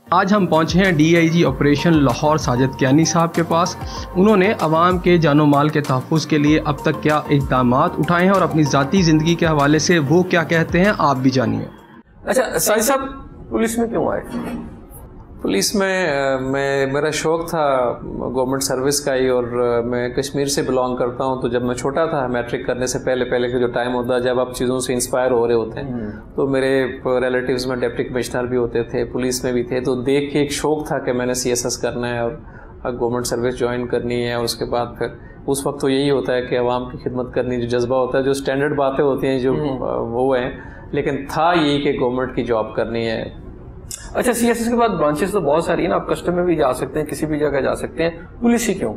आज हम पहुंचे हैं डीआईजी ऑपरेशन लाहौर साजिद कियानी साहब के पास। उन्होंने अवाम के जानो माल के तहफ़्फ़ुज़ के लिए अब तक क्या इक़दामात उठाए हैं और अपनी ज़ाती ज़िंदगी के हवाले से वो क्या कहते हैं, आप भी जानिए। अच्छा साजिद साहब, पुलिस में क्यों आए? पुलिस में मेरा शौक़ था गवर्नमेंट सर्विस का ही, और मैं कश्मीर से बिलोंग करता हूं। तो जब मैं छोटा था, मैट्रिक करने से पहले का जो टाइम होता है जब आप चीज़ों से इंस्पायर हो रहे होते हैं, तो मेरे रिलेटिव्स में डिप्टी कमिश्नर भी होते थे, पुलिस में भी थे। तो देख के एक शौक़ था कि मैंने CSS करना है और गवर्नमेंट सर्विस ज्वाइन करनी है। और उसके बाद फिर उस वक्त तो यही होता है कि अवाम की खिदमत करनी, जो जज्बा होता है, जो स्टैंडर्ड बातें होती हैं जो वो हैं, लेकिन था यही कि गवर्नमेंट की जॉब करनी है। अच्छा, CSS के बाद ब्रांचेस तो बहुत सारी हैं ना, आप कस्टम में भी जा सकते हैं, किसी भी जगह जा सकते हैं, पुलिस ही क्यों?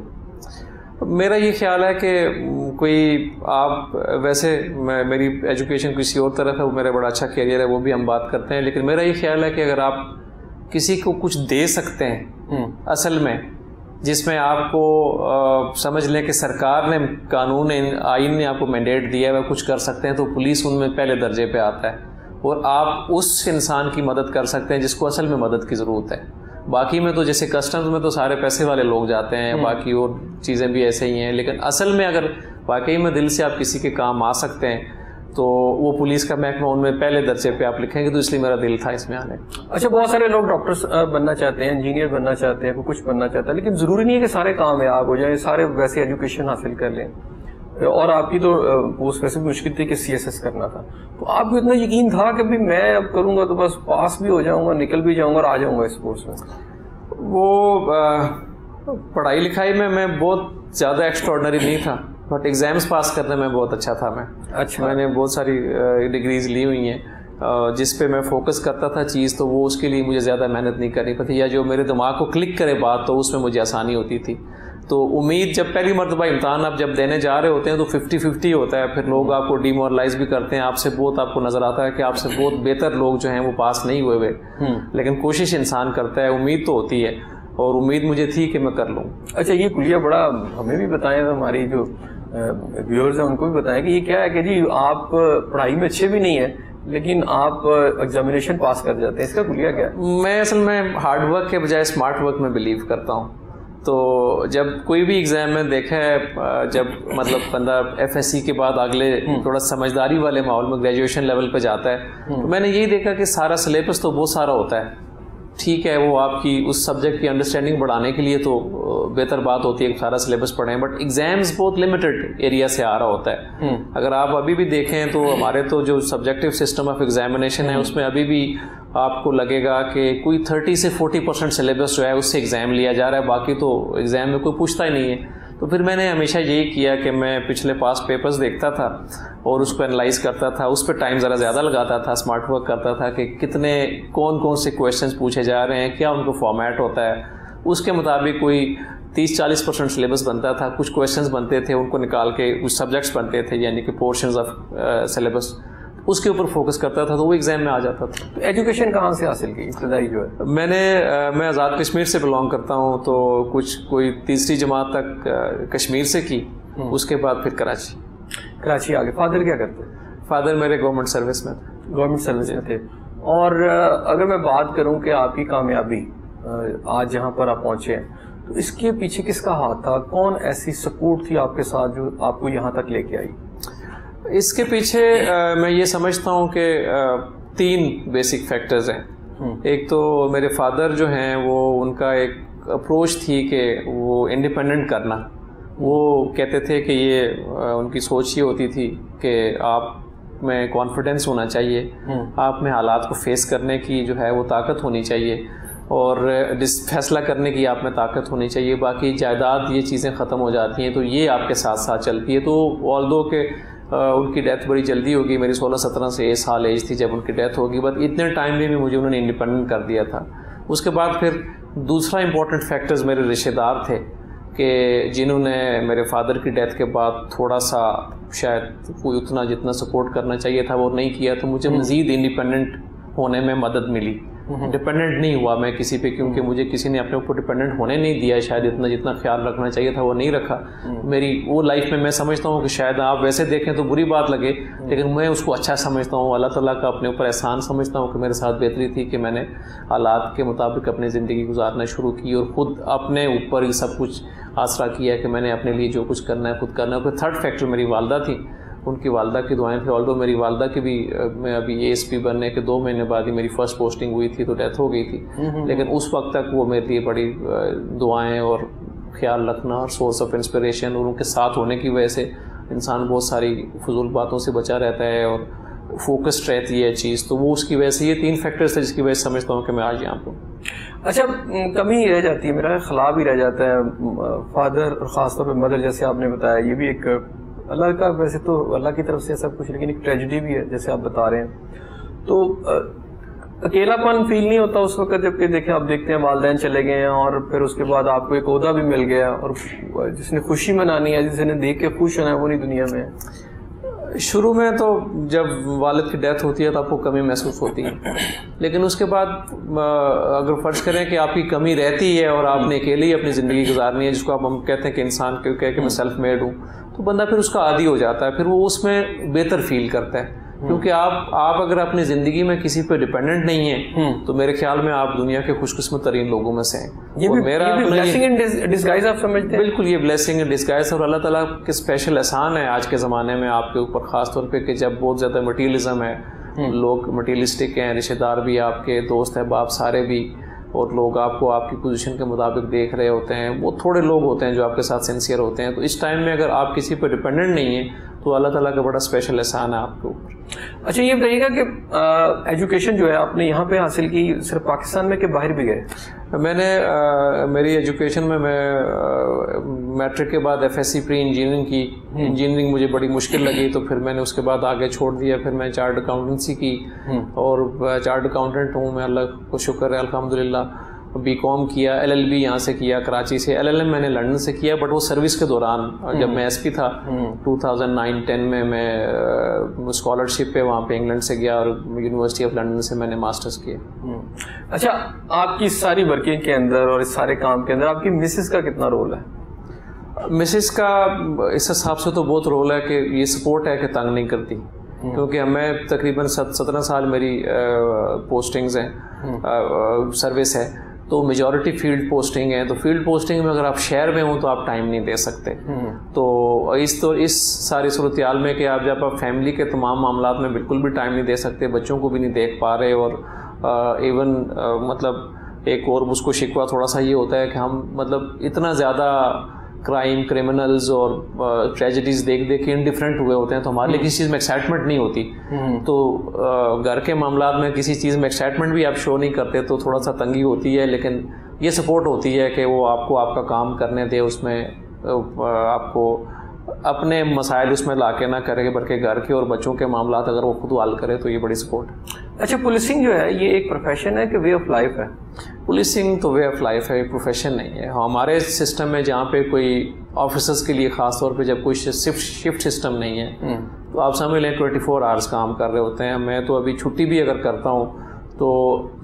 मेरा ये ख्याल है कि कोई आप वैसे मेरी एजुकेशन किसी और तरफ है, वो मेरा बड़ा अच्छा करियर है, वो भी हम बात करते हैं। लेकिन मेरा ये ख्याल है कि अगर आप किसी को कुछ दे सकते हैं असल में, जिसमें आपको समझ लें कि सरकार ने, कानून आइन ने आपको मैंडेट दिया है, वह कुछ कर सकते हैं, तो पुलिस उनमें पहले दर्जे पे आता है। और आप उस इंसान की मदद कर सकते हैं जिसको असल में मदद की ज़रूरत है। बाकी में तो जैसे कस्टम्स में तो सारे पैसे वाले लोग जाते हैं, बाकी और चीज़ें भी ऐसे ही हैं। लेकिन असल में अगर वाकई में दिल से आप किसी के काम आ सकते हैं, तो वो पुलिस का महकमा उनमें पहले दर्जे पे आप लिखेंगे, तो इसलिए मेरा दिल था इसमें आने। अच्छा, बहुत सारे लोग डॉक्टर्स बनना चाहते हैं, इंजीनियर बनना चाहते हैं, कुछ बनना चाहता है, लेकिन ज़रूरी नहीं है कि सारे कामयाब हो जाए, सारे वैसे एजुकेशन हासिल कर लें। और आपकी तो पोस्ट वैसे भी मुश्किल थी कि CSS करना था, तो आपको इतना यकीन था कि भाई मैं अब करूँगा तो बस पास भी हो जाऊँगा, निकल भी जाऊँगा और आ जाऊँगा इस पोस्ट में? वो पढ़ाई लिखाई में मैं बहुत ज़्यादा एक्स्ट्रॉर्डनरी नहीं था, बट एग्ज़ाम्स पास करने में बहुत अच्छा था मैं। अच्छा, मैंने बहुत सारी डिग्रीज़ ली हुई हैं जिस पे मैं फोकस करता था चीज़, तो वो उसके लिए मुझे ज़्यादा मेहनत नहीं करनी पड़ती, या जो मेरे दिमाग को क्लिक करे बात, तो उसमें मुझे आसानी होती थी। तो उम्मीद, जब पहली मरतबा इम्तहान आप जब देने जा रहे होते हैं तो 50-50 होता है, फिर लोग आपको डिमोरलाइज भी करते हैं, आपसे बहुत आपको नज़र आता है कि आपसे बहुत बेहतर लोग जो हैं वो पास नहीं हुए हुए, लेकिन कोशिश इंसान करता है, उम्मीद तो होती है, और उम्मीद मुझे थी कि मैं कर लूँ। अच्छा, ये कुलिया बड़ा हमें भी बताएं, हमारी जो व्यूअर्स हैं उनको भी बताएं कि ये क्या है कि जी आप पढ़ाई में अच्छे भी नहीं है लेकिन आप एग्जामिनेशन पास कर जाते हैं, इसका कुलिया क्या है? मैं असल में हार्ड वर्क के बजाय स्मार्ट वर्क में बिलीव करता हूँ। तो जब कोई भी एग्ज़ाम में देखा है, जब मतलब बंदा FSC के बाद अगले थोड़ा समझदारी वाले माहौल में ग्रेजुएशन लेवल पे जाता है, तो मैंने यही देखा कि सारा सिलेबस तो बहुत सारा होता है। ठीक है, वो आपकी उस सब्जेक्ट की अंडरस्टैंडिंग बढ़ाने के लिए तो बेहतर बात होती है कि सारा सिलेबस पढ़ें, बट एग्जाम्स बहुत लिमिटेड एरिया से आ रहा होता है। अगर आप अभी भी देखें तो हमारे तो जो सब्जेक्टिव सिस्टम ऑफ एग्जामिनेशन है, उसमें अभी भी आपको लगेगा कि कोई 30 से 40% सिलेबस जो है उससे एग्ज़ाम लिया जा रहा है, बाकी तो एग्ज़ाम में कोई पूछता ही नहीं है। तो फिर मैंने हमेशा यही किया कि मैं पिछले पास पेपर्स देखता था और उसको एनालाइज करता था, उस पर टाइम ज़रा ज़्यादा लगाता था, स्मार्ट वर्क करता था कि कितने कौन से क्वेश्चंस पूछे जा रहे हैं, क्या उनको फॉर्मेट होता है, उसके मुताबिक कोई 30-40% सिलेबस बनता था। कुछ क्वेश्चंस बनते थे, उनको निकाल के कुछ सब्जेक्ट्स बनते थे, यानी कि पोर्शंस ऑफ सिलेबस, उसके ऊपर फोकस करता था, तो वो एग्जाम में आ जाता था। तो एजुकेशन कहाँ से हासिल की इब्तदाई जो है? मैं आज़ाद कश्मीर से बिलोंग करता हूँ, तो कोई तीसरी जमात तक कश्मीर से की, उसके बाद फिर कराची आगे। फादर क्या करते हैं? फादर मेरे गवर्नमेंट सर्विस में थे। और अगर मैं बात करूँ कि आपकी कामयाबी आज जहाँ पर आप पहुँचे हैं, तो इसके पीछे किसका हाथ था? कौन ऐसी सपोर्ट थी आपके साथ जो आपको यहाँ तक लेके आई? इसके पीछे मैं ये समझता हूँ कि 3 बेसिक फैक्टर्स हैं। एक तो मेरे फादर जो हैं, वो उनका एक अप्रोच थी कि वो इंडिपेंडेंट करना। वो कहते थे कि ये उनकी सोच ये होती थी कि आप में कॉन्फिडेंस होना चाहिए, आप में हालात को फेस करने की जो है वो ताकत होनी चाहिए, और फैसला करने की आप में ताकत होनी चाहिए। बाकी जायदाद ये चीज़ें ख़त्म हो जाती हैं, तो ये आपके साथ साथ चलती है। तो ऑल्दो के उनकी डेथ बड़ी जल्दी होगी, मेरी 16-17 से साल एज थी जब उनकी डेथ होगी, बट इतने टाइम में भी मुझे उन्होंने इंडिपेंडेंट कर दिया था। उसके बाद फिर दूसरा इंपॉर्टेंट फैक्टर्स मेरे रिश्तेदार थे कि जिन्होंने मेरे फादर की डेथ के बाद थोड़ा सा शायद कोई उतना जितना सपोर्ट करना चाहिए था वो नहीं किया, तो मुझे मज़ीद इंडिपेंडेंट होने में मदद मिली। डिपेंडेंट नहीं हुआ मैं किसी पे, क्योंकि मुझे किसी ने अपने ऊपर डिपेंडेंट होने नहीं दिया, शायद इतना जितना ख्याल रखना चाहिए था वो नहीं रखा। मेरी वो लाइफ में मैं समझता हूँ कि शायद आप वैसे देखें तो बुरी बात लगे, लेकिन मैं उसको अच्छा समझता हूँ, अल्लाह ताला का अपने ऊपर एहसान समझता हूँ कि मेरे साथ बेहतरी थी कि मैंने हालात के मुताबिक अपनी ज़िंदगी गुजारना शुरू की और ख़ुद अपने ऊपर ही सब कुछ आसरा किया कि मैंने अपने लिए जो कुछ करना है खुद करना है। थर्ड फैक्टर मेरी वालदा थी, उनकी वालदा की दुआएं थी। ऑल्दो मेरी वालदा की भी मैं अभी ASP बनने के 2 महीने बाद ही मेरी फ़र्स्ट पोस्टिंग हुई थी तो डेथ हो गई थी, लेकिन उस वक्त तक वो मेरे लिए बड़ी दुआएं और ख्याल रखना और सोर्स ऑफ इंस्पिरेशन, और उनके साथ होने की वजह से इंसान बहुत सारी फजूल बातों से बचा रहता है और फोकस्ड रहती है चीज़। तो वो उसकी वजह से ये 3 फैक्टर्स है जिसकी वजह से समझता हूँ कि मैं आज यहाँ पर। अच्छा, कमी रह जाती है, मेरा खिला भी रह जाता है फादर और ख़ासतौर पर मदर, जैसे आपने बताया, ये भी एक अल्लाह का, वैसे तो अल्लाह की तरफ से सब कुछ, लेकिन एक ट्रेजिडी भी है जैसे आप बता रहे हैं। तो अकेलापन फील नहीं होता उस वक्त जबकि देखें आप देखते हैं वालिदैन चले गए हैं और फिर उसके बाद आपको एक ओहदा भी मिल गया और जिसने खुशी मनानी है, जिसने देख के खुश होना है, वो नहीं दुनिया में है। शुरू में तो जब वालिद की डेथ होती है तो आपको कमी महसूस होती है, लेकिन उसके बाद अगर फ़र्ज़ करें कि आपकी कमी रहती है और आपने अकेले ही अपनी ज़िंदगी गुजारनी है, जिसको हम कहते हैं कि इंसान क्यों कहे कि मैं सेल्फ मेड हूँ, तो बंदा फिर उसका आदी हो जाता है, फिर वो उसमें बेहतर फील करता है। क्योंकि आप अगर अपनी ज़िंदगी में किसी पे डिपेंडेंट नहीं है तो मेरे ख्याल में आप दुनिया के खुशकिस्मत तरीन लोगों में से हैं। ये भी ब्लेसिंग इन डिस्गाइज आप समझते हैं? बिल्कुल, ये ब्लेसिंग इन डिस्गाइज और अल्लाह ताला के स्पेशल एहसान है आज के ज़माने में आपके ऊपर, ख़ास तौर पे कि जब बहुत ज़्यादा मटीरियलिज्म है, लोग मटीरियलिस्टिक हैं, रिश्तेदार भी आपके, दोस्त है, बाप सारे भी, और लोग आपको आपकी पोजीशन के मुताबिक देख रहे होते हैं। वो थोड़े लोग होते हैं जो आपके साथ सिंसियर होते हैं। तो इस टाइम में अगर आप किसी पर डिपेंडेंट नहीं है तो अल्लाह ताला का बड़ा स्पेशल एहसान है आपके ऊपर। अच्छा, ये बताइएगा कि एजुकेशन जो है आपने यहाँ पे हासिल की सिर्फ पाकिस्तान में कि बाहर भी गए? मैंने मेरी एजुकेशन में मैं मैट्रिक के बाद FSc प्री इंजीनियरिंग की। इंजीनियरिंग मुझे बड़ी मुश्किल लगी तो फिर मैंने उसके बाद आगे छोड़ दिया। फिर मैं चार्ट अकाउंटेंसी की और चार्ट अकाउंटेंट हूँ मैं, अल्लाह को शुक्र है अल्हम्दुलिल्लाह। BCom किया, LLB यहाँ से किया कराची से, LLM मैंने लंदन से किया, बट वो सर्विस के दौरान जब मैं SP था 2009-10 में मैं स्कॉलरशिप पे वहाँ पे इंग्लैंड से गया और यूनिवर्सिटी ऑफ लंदन से मैंने मास्टर्स किया। अच्छा, आपकी सारी वर्किंग के अंदर और इस सारे काम के अंदर आपकी मिसेस का कितना रोल है? मिसेस का इस हिसाब से तो बहुत रोल है कि ये सपोर्ट है कि तंग नहीं करती, क्योंकि मैं तकरीबन 17 साल मेरी पोस्टिंग्स हैं, सर्विस है, तो मेजॉरिटी फील्ड पोस्टिंग है। तो फील्ड पोस्टिंग में अगर आप शहर में हो तो आप टाइम नहीं दे सकते। तो इस सारी सूरत हाल में कि आप जब आप फैमिली के तमाम मामलात में बिल्कुल भी टाइम नहीं दे सकते, बच्चों को भी नहीं देख पा रहे, और इवन मतलब एक और उसको शिकवा थोड़ा सा ये होता है कि हम मतलब इतना ज़्यादा क्राइम, क्रिमिनल्स और ट्रेजेडीज़ देख देख के इनडिफरेंट हुए होते हैं, तो हमारे लिए किसी चीज़ में एक्साइटमेंट नहीं होती। तो घर के मामलात में किसी चीज़ में एक्साइटमेंट भी आप शो नहीं करते तो थोड़ा सा तंगी होती है, लेकिन ये सपोर्ट होती है कि वो आपको आपका काम करने दे, उसमें आपको अपने मसाइल उसमें लाके ना करे, बल्कि घर के और बच्चों के मामलात अगर वो खुद हल करे तो ये बड़ी सपोर्ट है। अच्छा, पुलिसिंग जो है ये एक प्रोफेशन है कि वे ऑफ लाइफ है? पुलिसिंग तो वे ऑफ लाइफ है, प्रोफेशन नहीं है। हमारे सिस्टम में जहाँ पे कोई ऑफिसर्स के लिए ख़ास तौर पे जब कोई शिफ्ट सिस्टम नहीं है तो आप समझ लें 24 आवर्स काम कर रहे होते हैं। मैं तो अभी छुट्टी भी अगर करता हूँ तो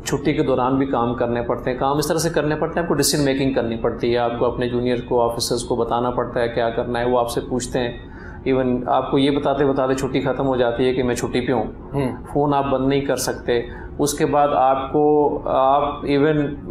छुट्टी के दौरान भी काम करने पड़ते हैं। काम इस तरह से करने पड़ते हैं, आपको डिसीजन मेकिंग करनी पड़ती है, आपको अपने जूनियर को, ऑफिसर्स को बताना पड़ता है क्या करना है, वो आपसे पूछते हैं। इवन आपको ये बताते बताते छुट्टी ख़त्म हो जाती है कि मैं छुट्टी पे हूँ, फ़ोन आप बंद नहीं कर सकते। उसके बाद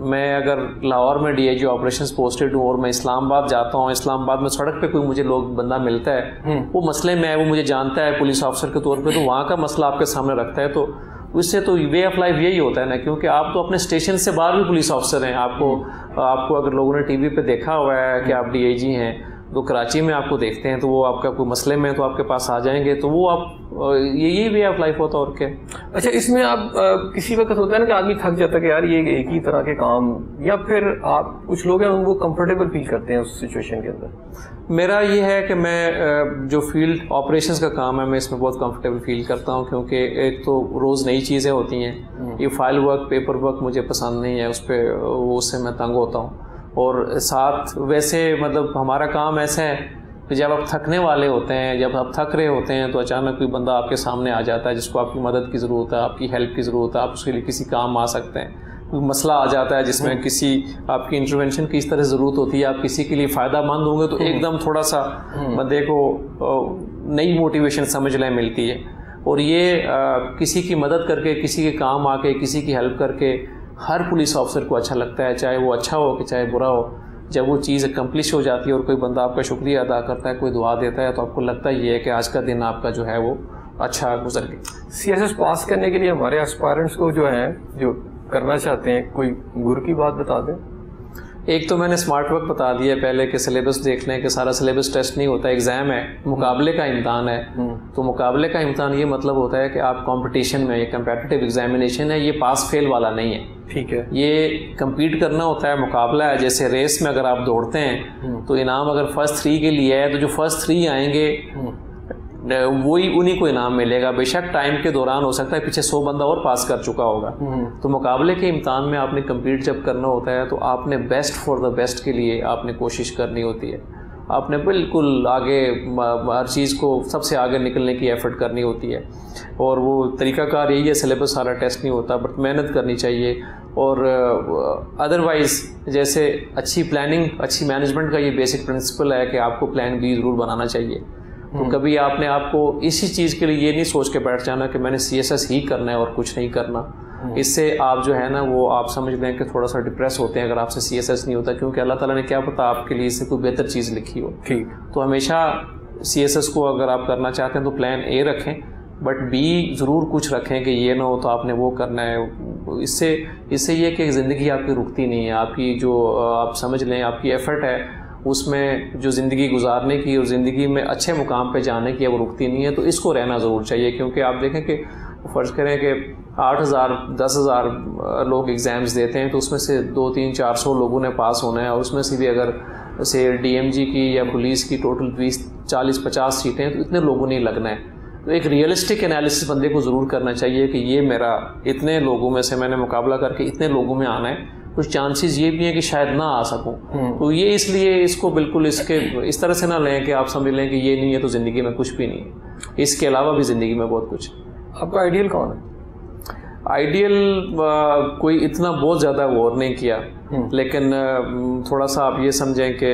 मैं अगर लाहौर में DIG ऑपरेशंस पोस्टेड हूँ और मैं इस्लामाबाद जाता हूँ, इस्लामाबाद में सड़क पे कोई मुझे बंदा मिलता है, वो मसले में है, वो मुझे जानता है पुलिस ऑफिसर के तौर पे, तो वहाँ का मसला आपके सामने रखता है। तो उससे तो वे ऑफ लाइफ यही होता है ना, क्योंकि आप तो अपने स्टेशन से बाहर भी पुलिस ऑफिसर हैं। आपको अगर लोगों ने TV पे देखा हुआ है कि आप DIG हैं, तो कराची में आपको देखते हैं तो वो आपका कोई मसले में तो आपके पास आ जाएंगे, तो वो आप यही वे ऑफ लाइफ होता है और क्या। अच्छा, इसमें आप किसी वक्त होता है ना कि आदमी थक जाता है कि यार ये एक ही तरह के काम, या फिर आप कुछ लोग हैं उनको कंफर्टेबल फील करते हैं उस सिचुएशन के अंदर? मेरा ये है कि मैं जो फील्ड ऑपरेशंस का काम है मैं इसमें बहुत कंफर्टेबल फील करता हूँ, क्योंकि एक तो रोज़ नई चीज़ें होती हैं, ये फाइल वर्क, पेपर वर्क मुझे पसंद नहीं है, उस पर उससे मैं तंग होता हूँ। और साथ वैसे मतलब हमारा काम ऐसा है कि जब आप थकने वाले होते हैं, जब आप थक रहे होते हैं, तो अचानक कोई बंदा आपके सामने आ जाता है जिसको आपकी मदद की ज़रूरत है, आपकी हेल्प की ज़रूरत है, आप उसके लिए किसी काम आ सकते हैं। कोई मसला आ जाता है जिसमें किसी आपकी इंटरवेंशन की इस तरह ज़रूरत होती है, आप किसी के लिए फ़ायदामंद होंगे, तो एकदम थोड़ा सा बंदे को नई मोटिवेशन समझ लें मिलती है। और ये किसी की मदद करके, किसी के काम आके, किसी की हेल्प करके हर पुलिस ऑफिसर को अच्छा लगता है, चाहे वो अच्छा हो कि चाहे बुरा हो। जब वो चीज़ अकम्प्लिश हो जाती है और कोई बंदा आपका शुक्रिया अदा करता है, कोई दुआ देता है, तो आपको लगता ही है कि आज का दिन आपका जो है वो अच्छा गुजर गया। CSS पास करने के लिए हमारे एस्पायरेंट्स को जो है, जो करना चाहते हैं, कोई गुरु की बात बता दें। एक तो मैंने स्मार्ट वर्क बता दिया पहले कि सिलेबस देख लें कि सारा सिलेबस टेस्ट नहीं होता, एग्ज़ाम है, मुकाबले का इम्तहान है। तो मुकाबले का इम्तहान ये मतलब होता है कि आप कंपटीशन में, ये कंपेटिटिव एग्जामिनेशन है, ये पास फेल वाला नहीं है। ठीक है, ये compete करना होता है, मुकाबला है। जैसे रेस में अगर आप दौड़ते हैं तो इनाम अगर फर्स्ट 3 के लिए है, तो जो फर्स्ट 3 आएंगे वही उन्हीं को इनाम मिलेगा। बेशक टाइम के दौरान हो सकता है पीछे 100 बंदा और पास कर चुका होगा। तो मुकाबले के इम्तहान में आपने compete जब करना होता है, तो आपने बेस्ट फॉर द बेस्ट के लिए आपने कोशिश करनी होती है। आपने बिल्कुल आगे हर चीज़ को सबसे आगे निकलने की एफर्ट करनी होती है। और वो तरीक़ाकार यही है, सिलेबस सारा टेस्ट नहीं होता, बट मेहनत करनी चाहिए। और अदरवाइज़ जैसे अच्छी प्लानिंग, अच्छी मैनेजमेंट का ये बेसिक प्रिंसिपल है कि आपको प्लान बी ज़रूर बनाना चाहिए। तो कभी आपने आपको इसी चीज़ के लिए ये नहीं सोच के बैठ जाना कि मैंने CSS ही करना है और कुछ नहीं करना। इससे आप जो है ना, वो आप समझ लें कि थोड़ा सा डिप्रेस होते हैं अगर आपसे CSS नहीं होता, क्योंकि अल्लाह ताला ने क्या पता आपके लिए इससे कोई बेहतर चीज़ लिखी हो। ठीक, तो हमेशा CSS को अगर आप करना चाहते हैं तो प्लान A रखें, बट B ज़रूर कुछ रखें कि ये ना हो तो आपने वो करना है। इससे ये कि ज़िंदगी आपकी रुकती नहीं है। आपकी जो आप समझ लें आपकी एफ़र्ट है उसमें जो ज़िंदगी गुजारने की और ज़िंदगी में अच्छे मुकाम पे जाने की, वो रुकती नहीं है। तो इसको रहना ज़रूर चाहिए, क्योंकि आप देखें कि फ़र्ज़ करें कि 8,000 10,000 लोग एग्ज़ाम्स देते हैं, तो उसमें से 200-300-400 लोगों ने पास होना है। और उसमें से भी अगर से DMG की या पुलिस की टोटल 20-40-50 सीटें हैं, तो इतने लोगों ने लगना है। तो एक रियलिस्टिक एनालिसिस बंदे को ज़रूर करना चाहिए कि ये मेरा इतने लोगों में से मैंने मुकाबला करके इतने लोगों में आना है, कुछ चांसेस ये भी हैं कि शायद ना आ सकूं। तो ये इसलिए इसको बिल्कुल इस तरह से ना लें कि आप समझ लें कि ये नहीं है तो ज़िंदगी में कुछ भी नहीं है। इसके अलावा भी ज़िंदगी में बहुत कुछ। आपका आइडियल कौन है? आइडियल कोई इतना बहुत ज़्यादा गौर नहीं किया, लेकिन थोड़ा सा आप ये समझें कि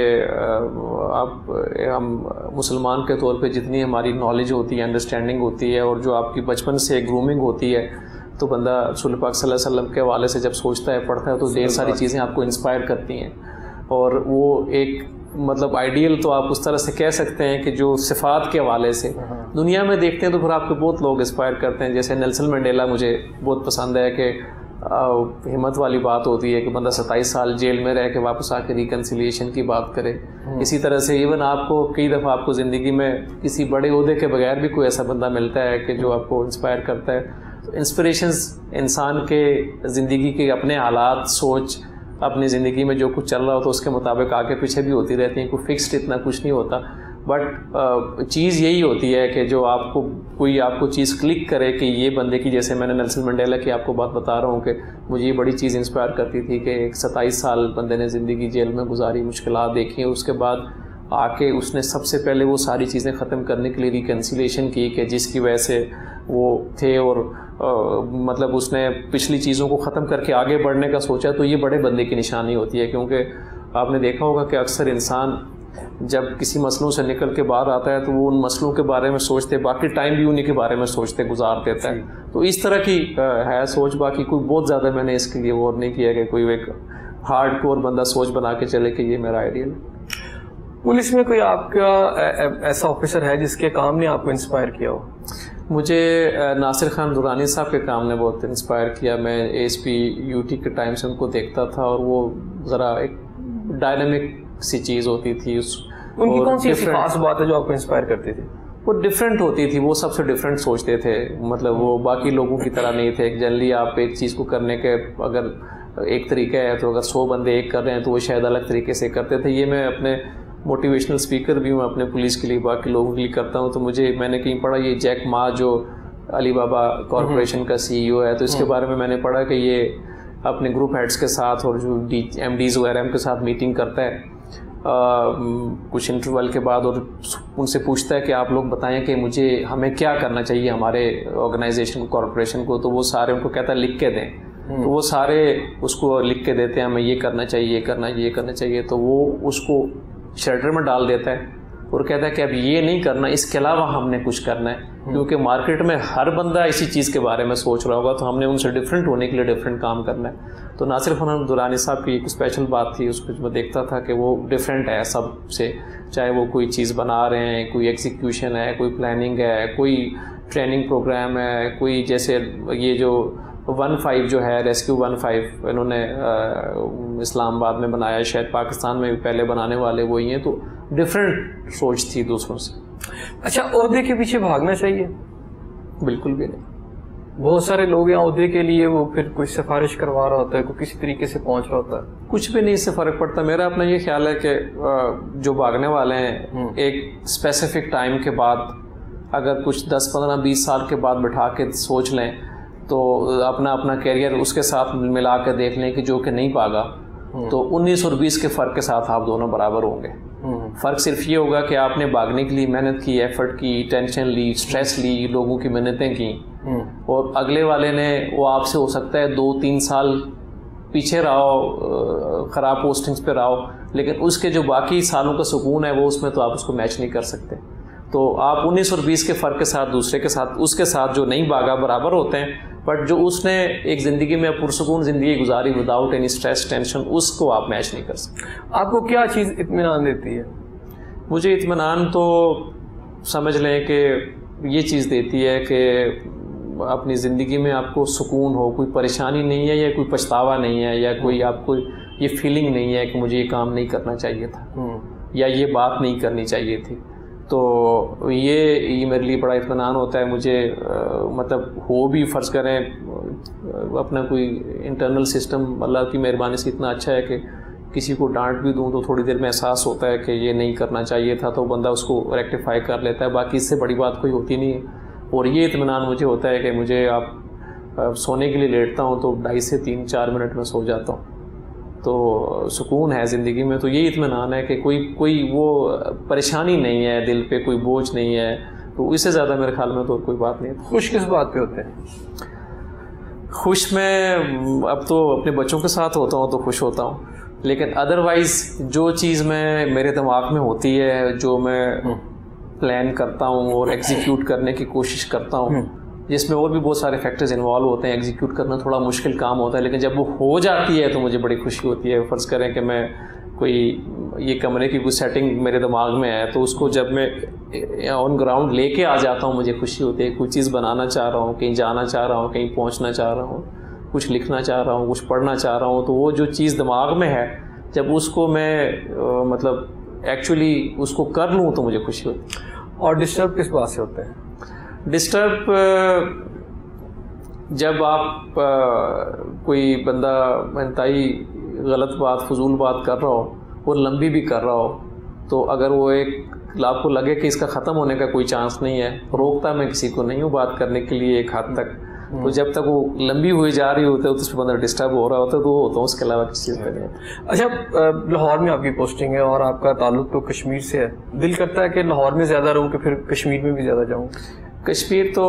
हम मुसलमान के तौर पे जितनी हमारी नॉलेज होती है, अंडरस्टैंडिंग होती है, और जो आपकी बचपन से ग्रूमिंग होती है, तो बंदा रसूल पाक सल्लल्लाहु अलैहि वसल्लम के हवाले से जब सोचता है, पढ़ता है, तो ढेर सारी चीज़ें आपको इंस्पायर करती हैं। और वो एक मतलब आइडियल तो आप उस तरह से कह सकते हैं कि जो सिफ़ात के हवाले से दुनिया में देखते हैं तो फिर आपको बहुत लोग इंस्पायर करते हैं। जैसे नेल्सन मंडेला मुझे बहुत पसंद है कि हिम्मत वाली बात होती है कि बंदा 27 साल जेल में रह के वापस आके रिकन्सिलिएशन की बात करे। इसी तरह से इवन आपको कई दफ़ा आपको ज़िंदगी में किसी बड़े ओहदे के बगैर भी कोई ऐसा बंदा मिलता है कि जो आपको इंस्पायर करता है। तो इंस्पिरेशंस इंसान के ज़िंदगी के अपने हालात, सोच, अपनी ज़िंदगी में जो कुछ चल रहा हो तो उसके मुताबिक आगे पीछे भी होती रहती हैं। कोई फिक्स्ड इतना कुछ नहीं होता, बट चीज़ यही होती है कि जो आपको चीज़ क्लिक करे कि ये बंदे की, जैसे मैंने नेल्सन मंडेला की आपको बात बता रहा हूँ कि मुझे ये बड़ी चीज़ इंस्पायर करती थी कि एक 27 साल बंदे ने ज़िंदगी जेल में गुजारी, मुश्किलात देखी, उसके बाद आके उसने सबसे पहले वो सारी चीज़ें ख़त्म करने के लिए रिकन्सिलेशन की कि जिसकी वजह से वो थे, और मतलब उसने पिछली चीज़ों को ख़त्म करके आगे बढ़ने का सोचा। तो ये बड़े बंदे की निशानी होती है, क्योंकि आपने देखा होगा कि अक्सर इंसान जब किसी मसलों से निकल के बाहर आता है तो वो उन मसलों के बारे में सोचते, बाकी टाइम भी उन्हीं के बारे में सोचते गुजार देता है। तो इस तरह की है सोच। बाकी कोई बहुत ज़्यादा मैंने इसके लिए गौर नहीं किया कि कोई एक हार्ड कोर बंदा सोच बना के चले कि ये मेरा आइडियल। पुलिस में कोई आपका ऐसा ऑफिसर है जिसके काम ने आपको इंस्पायर किया हो? मुझे नासिर खान दुरानी साहब के काम ने बहुत इंस्पायर किया। मैं ASP UT के टाइम से उनको देखता था, और वो ज़रा एक डायनामिक सी चीज़ होती थी। उनकी कौन सी ऐसी खास बात है जो आपको इंस्पायर करती थी? वो डिफरेंट होती थी, वो सबसे डिफरेंट सोचते थे। मतलब वो बाकी लोगों की तरह नहीं थे। जनरली आप एक चीज़ को करने के अगर एक तरीका है तो अगर 100 बंदे एक कर रहे हैं तो वो शायद अलग तरीके से करते थे। ये मैं अपने मोटिवेशनल स्पीकर भी हूँ अपने पुलिस के लिए, बाकी लोगों के लिए करता हूँ। तो मैंने कहीं पढ़ा, ये जैक मा जो अली बाबा कॉरपोरेशन का CEO है, तो इसके बारे में मैंने पढ़ा कि ये अपने ग्रुप हेड्स के साथ और जो MDs वगैरह के साथ मीटिंग करता है, कुछ इंटरवल के बाद, और उनसे पूछता है कि आप लोग बताएं कि हमें क्या करना चाहिए हमारे ऑर्गेनाइजेशन को, कॉरपोरेशन को। तो वो सारे उनको कहता है लिख के दें। तो वो सारे उसको लिख के देते हैं, हमें ये करना चाहिए, ये करना चाहिए। तो वो उसको शेल्टर में डाल देता है और कहता है कि अब ये नहीं करना, इसके अलावा हमने कुछ करना है, क्योंकि मार्केट में हर बंदा इसी चीज़ के बारे में सोच रहा होगा, तो हमने उनसे डिफरेंट होने के लिए डिफरेंट काम करना है। तो नासिर फरहान दुरानी साहब की एक स्पेशल बात थी, उसको मैं देखता था कि वो डिफरेंट है सबसे, चाहे वो कोई चीज़ बना रहे हैं, कोई एग्जीक्यूशन है, कोई प्लानिंग है, कोई ट्रेनिंग प्रोग्राम है, कोई जैसे ये जो 15 जो है रेस्क्यू 15 इन्होंने इस्लामाबाद में बनाया, शायद पाकिस्तान में भी पहले बनाने वाले वही हैं। तो डिफरेंट सोच थी दूसरों से। अच्छा, ओहदे के पीछे भागना चाहिए? बिल्कुल भी नहीं। बहुत सारे लोग यहाँ ओहदे के लिए वो फिर कोई सिफारिश करवा रहा होता है, कोई किसी तरीके से पहुंच रहा होता है, कुछ भी नहीं इससे फ़र्क पड़ता। मेरा अपना ये ख्याल है कि जो भागने वाले हैं एक स्पेसिफिक टाइम के बाद, अगर कुछ 10, 15, 20 साल के बाद बैठा के सोच लें, तो अपना कैरियर उसके साथ मिला कर देख लें कि जो कि नहीं भागा, तो 19 और 20 के फ़र्क के साथ आप दोनों बराबर होंगे। फ़र्क सिर्फ ये होगा कि आपने भागने के लिए मेहनत की, एफर्ट की, टेंशन ली, स्ट्रेस ली, लोगों की मेहनतें की, और अगले वाले ने वो आपसे हो सकता है 2-3 साल पीछे रहो, ख़राब पोस्टिंग्स पे रहो, लेकिन उसके जो बाकी सालों का सुकून है वो उसमें तो आप उसको मैच नहीं कर सकते। तो आप 19 और 20 के फ़र्क के साथ दूसरे के साथ, उसके साथ जो नहीं भागा बराबर होते हैं, बट जो उसने एक ज़िंदगी में पुरसुकून ज़िंदगी गुजारी विदाउट एनी स्ट्रेस टेंशन, उसको आप मैच नहीं कर सकते। आपको क्या चीज़ इत्मीनान देती है? मुझे इत्मीनान तो समझ लें कि ये चीज़ देती है कि अपनी ज़िंदगी में आपको सुकून हो, कोई परेशानी नहीं है या कोई पछतावा नहीं है, या कोई आपको ये फीलिंग नहीं है कि मुझे ये काम नहीं करना चाहिए था या ये बात नहीं करनी चाहिए थी। तो ये मेरे लिए बड़ा इत्मीनान होता है। मुझे मतलब हो भी फ़र्ज़ करें अपना कोई इंटरनल सिस्टम अल्लाह की मेहरबानी से इतना अच्छा है कि किसी को डांट भी दूं तो थोड़ी देर में एहसास होता है कि ये नहीं करना चाहिए था, तो बंदा उसको रेक्टिफाई कर लेता है। बाकी इससे बड़ी बात कोई होती नहीं है। और ये इत्मीनान मुझे होता है कि मुझे आप सोने के लिए लेटता हूँ तो 2.5 से 3-4 मिनट में सो जाता हूँ, तो सुकून है ज़िंदगी में। तो ये इत्मीनान है कि कोई वो परेशानी नहीं है दिल पे, कोई बोझ नहीं है। तो इससे ज़्यादा मेरे ख्याल में तो कोई बात नहीं है। खुश किस बात पे होते हैं? खुश मैं अब तो अपने बच्चों के साथ होता हूँ तो खुश होता हूँ, लेकिन अदरवाइज़ जो चीज़ मेरे दिमाग में होती है, जो मैं प्लान करता हूँ और एग्जीक्यूट करने की कोशिश करता हूँ, जिसमें और भी बहुत सारे फैक्टर्स इन्वॉल्व होते हैं, एग्जीक्यूट करना थोड़ा मुश्किल काम होता है, लेकिन जब वो हो जाती है तो मुझे बड़ी खुशी होती है। फ़र्ज़ करें कि मैं कोई ये कमरे की कोई सेटिंग मेरे दिमाग में है, तो उसको जब मैं ऑन ग्राउंड लेके आ जाता हूँ मुझे खुशी होती है। कोई चीज़ बनाना चाह रहा हूँ, कहीं जाना चाह रहा हूँ, कहीं पहुँचना चाह रहा हूँ, कुछ लिखना चाह रहा हूँ, कुछ पढ़ना चाह रहा हूँ, तो वो जो चीज़ दिमाग में है जब उसको मैं मतलब एक्चुअली उसको कर लूँ तो मुझे खुशी होती है। और डिस्टर्ब किस बात से होते हैं? डिस्टर्ब जब आप कोई बंदा इंतहाई गलत बात, फजूल बात कर रहा हो और लंबी भी कर रहा हो, तो अगर वो एक आपको लगे कि इसका ख़त्म होने का कोई चांस नहीं है, रोकता मैं किसी को नहीं हूँ बात करने के लिए एक हद तक, तो जब तक वो लंबी हुई जा रही होती है तो उस पर बंदा डिस्टर्ब हो रहा होता है तो वो होता हूँ, उसके अलावा किसी चीज़ पर नहीं। अच्छा, लाहौर में आपकी पोस्टिंग है और आपका ताल्लुक तो कश्मीर से है, दिल करता है कि लाहौर में ज़्यादा रहूँ कि फिर कश्मीर में भी ज़्यादा जाऊँ? कश्मीर तो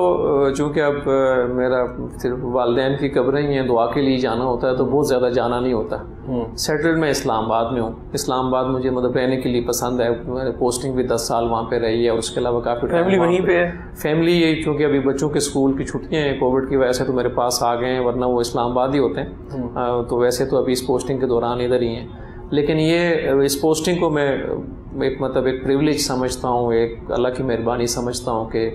चूँकि अब मेरा सिर्फ वालिदैन की कब्रें ही हैं, दुआ के लिए जाना होता है तो बहुत ज़्यादा जाना नहीं होता। सेटल्ड मैं इस्लामाबाद में हूँ। इस्लामाबाद मुझे मतलब रहने के लिए पसंद है। मैंने पोस्टिंग भी 10 साल वहाँ पे रही है और उसके अलावा काफ़ी फैमिली वहीं पे है? फैमिली ये चूँकि अभी बच्चों के स्कूल की छुट्टियाँ हैं कोविड की वजह से तो मेरे पास आ गए हैं, वरना वो इस्लामाबाद ही होते हैं। तो वैसे तो अभी इस पोस्टिंग के दौरान इधर ही हैं, लेकिन ये इस पोस्टिंग को मैं एक मतलब एक प्रिविलेज समझता हूँ, एक अल्लाह की मेहरबानी समझता हूँ कि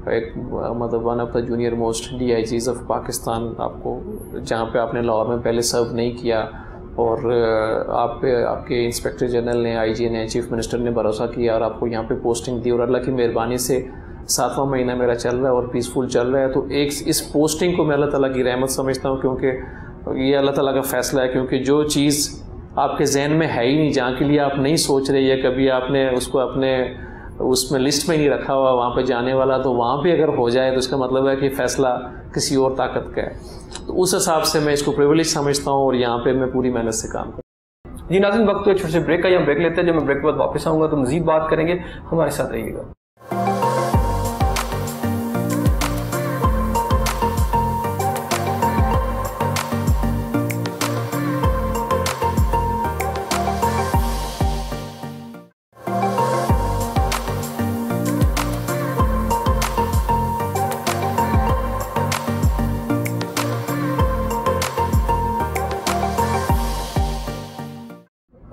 एक मतलब one of the junior most DIGs of Pakistan आपको, जहाँ पे आपने लाहौर में पहले सर्व नहीं किया और आप पे आपके इंस्पेक्टर जनरल ने, IG ने, चीफ मिनिस्टर ने भरोसा किया और आपको यहाँ पे पोस्टिंग दी और अल्लाह की मेहरबानी से 7वां महीना मेरा चल रहा है और पीसफुल चल रहा है। तो एक इस पोस्टिंग को मैं अल्लाह ताला की रहमत समझता हूँ, क्योंकि ये अल्लाह ताला का फ़ैसला है। क्योंकि जो चीज़ आपके जहन में है ही नहीं, जहाँ के लिए आप नहीं सोच रहे या कभी आपने उसको अपने उसमें लिस्ट में नहीं रखा हुआ वहाँ पे जाने वाला, तो वहाँ पे अगर हो जाए तो इसका मतलब है कि फ़ैसला किसी और ताकत का है। तो उस हिसाब से मैं इसको प्रिविलेज समझता हूँ और यहाँ पे मैं पूरी मेहनत से काम करता हूँ। जी नाज़रीन, वक्त तो एक छोटे से ब्रेक का, यहाँ ब्रेक लेते हैं। जब मैं ब्रेक के बाद वापस आऊँगा तो मज़ीद बात करेंगे, हमारे साथ रहिएगा।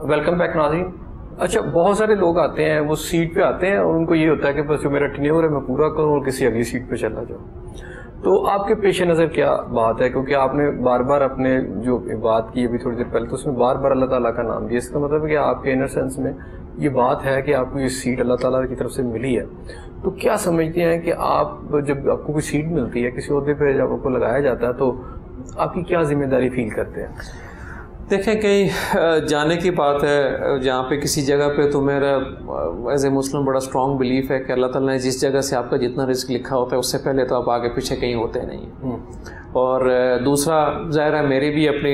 वेलकम बैक नाज़रीन। अच्छा, बहुत सारे लोग आते हैं, वो सीट पे आते हैं और उनको ये होता है कि बस जो मेरा टेन्योर है मैं पूरा करूँ और किसी अगली सीट पे चला जाऊँ। तो आपके पेश नज़र क्या बात है? क्योंकि आपने बार बार अपने जो बात की अभी थोड़ी देर पहले, तो उसमें बार बार अल्लाह ताला का नाम दिया। इसका मतलब है कि आपके इनर सेंस में ये बात है कि आपको ये सीट अल्लाह ताला की तरफ से मिली है। तो क्या समझते हैं कि आप जब आपको कोई सीट मिलती है, किसी ओहदे पर जब आपको लगाया जाता है, तो आपकी क्या जिम्मेदारी फील करते हैं? देखें, कहीं जाने की बात है जहाँ पे किसी जगह पे, तो मेरा एज ए मुस्लिम बड़ा स्ट्रॉन्ग बिलीफ है कि अल्लाह ताला ने जिस जगह से आपका जितना रिस्क लिखा होता है उससे पहले तो आप आगे पीछे कहीं होते नहीं। और दूसरा, ज़ाहिर है मेरी भी अपनी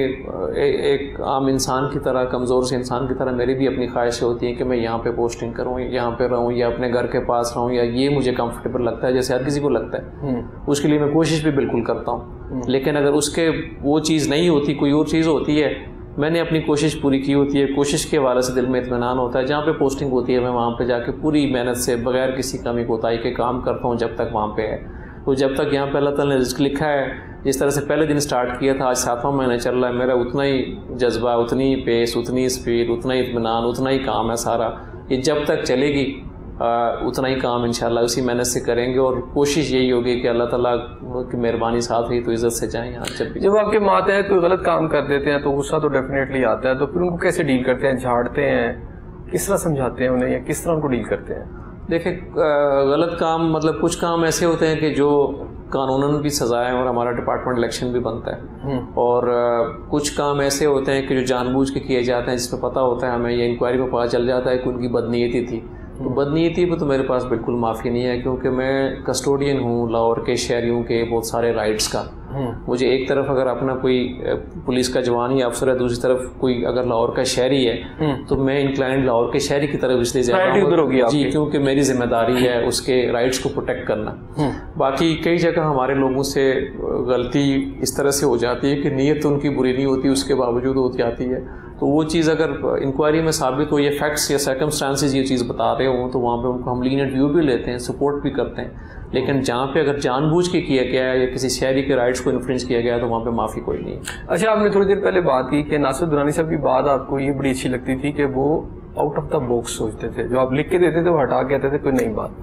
एक आम इंसान की तरह, कमज़ोर से इंसान की तरह मेरी भी अपनी ख्वाहिशें होती हैं कि मैं यहाँ पे पोस्टिंग करूँ, यहाँ पे रहूँ, या अपने घर के पास रहूँ, या ये मुझे कंफर्टेबल लगता है जैसे हर किसी को लगता है। उसके लिए मैं कोशिश भी बिल्कुल करता हूँ। लेकिन अगर उसके वो चीज़ नहीं होती, कोई और चीज़ होती है, मैंने अपनी कोशिश पूरी की होती है, कोशिश के हवाले से दिल में इत्मीनान होता है। जहाँ पे पोस्टिंग होती है मैं वहाँ पे जाके पूरी मेहनत से बगैर किसी कमी कोताही के काम करता हूँ जब तक वहाँ पे है। तो जब तक यहाँ पे अल्लाह ताला ने रिज़्क़ लिखा है, जिस तरह से पहले दिन स्टार्ट किया था, आज 7वां महीना चल रहा है, मेरा उतना ही जज्बा, उतनी पेस, उतनी स्पीड, उतना ही इत्मीनान, उतना ही काम है सारा। ये जब तक चलेगी उतना ही काम इंशाल्लाह उसी मेहनत से करेंगे। और कोशिश यही होगी कि अल्लाह ताला की मेहरबानी साथ रही तो इज़्ज़त से जाएँ यहाँ। जब आपके मातहत कोई गलत काम कर देते हैं तो गुस्सा तो डेफिनेटली आता है, तो फिर उनको कैसे डील करते हैं? झाड़ते हैं, किस तरह समझाते हैं उन्हें, या किस तरह उनको डील करते हैं? देखिए, गलत काम मतलब कुछ काम ऐसे होते हैं कि जो कानूनन भी सज़ा है और हमारा डिपार्टमेंट इलेक्शन भी बनता है, और कुछ काम ऐसे होते हैं कि जो जानबूझ के किए जाते हैं, जिसमें पता होता है हमें, ये इंक्वायरी में पता चल जाता है कि उनकी बदनीयती थी। तो बदनीयती पर तो मेरे पास बिल्कुल माफ़ी नहीं है, क्योंकि मैं कस्टोडियन हूँ लाहौर के शहरियों के बहुत सारे राइट्स का। मुझे एक तरफ अगर अपना कोई पुलिस का जवान या अफसर है, दूसरी तरफ कोई अगर लाहौर का शहरी है, तो मैं इंक्लाइंड लाहौर के शहरी की तरफ इसलिए ज़्यादा हूँ जी, क्योंकि मेरी जिम्मेदारी है उसके राइट्स को प्रोटेक्ट करना। बाकी कई जगह हमारे लोगों से गलती इस तरह से हो जाती है कि नीयत तो उनकी बुरी नहीं होती, उसके बावजूद हो जाती है। तो वो चीज़ अगर इंक्वायरी में साबित हो, ये फैक्ट्स या सर्कमस्टांसेस ये चीज़ बता रहे हों, तो वहाँ पे उनको हम लीनियंट व्यू भी लेते हैं, सपोर्ट भी करते हैं। लेकिन जहाँ पे अगर जानबूझ के किया गया है या किसी शहरी के राइट्स को इन्फ्रिंज किया गया है, तो वहाँ पे माफ़ी कोई नहीं है। अच्छा, आपने थोड़ी देर पहले बात की कि नासिर दुरानी साहब की बात आपको ये बड़ी अच्छी लगती थी कि वो आउट ऑफ द बॉक्स सोचते थे, जो आप लिख के देते थे वो हटा के कहते थे कोई नई बात।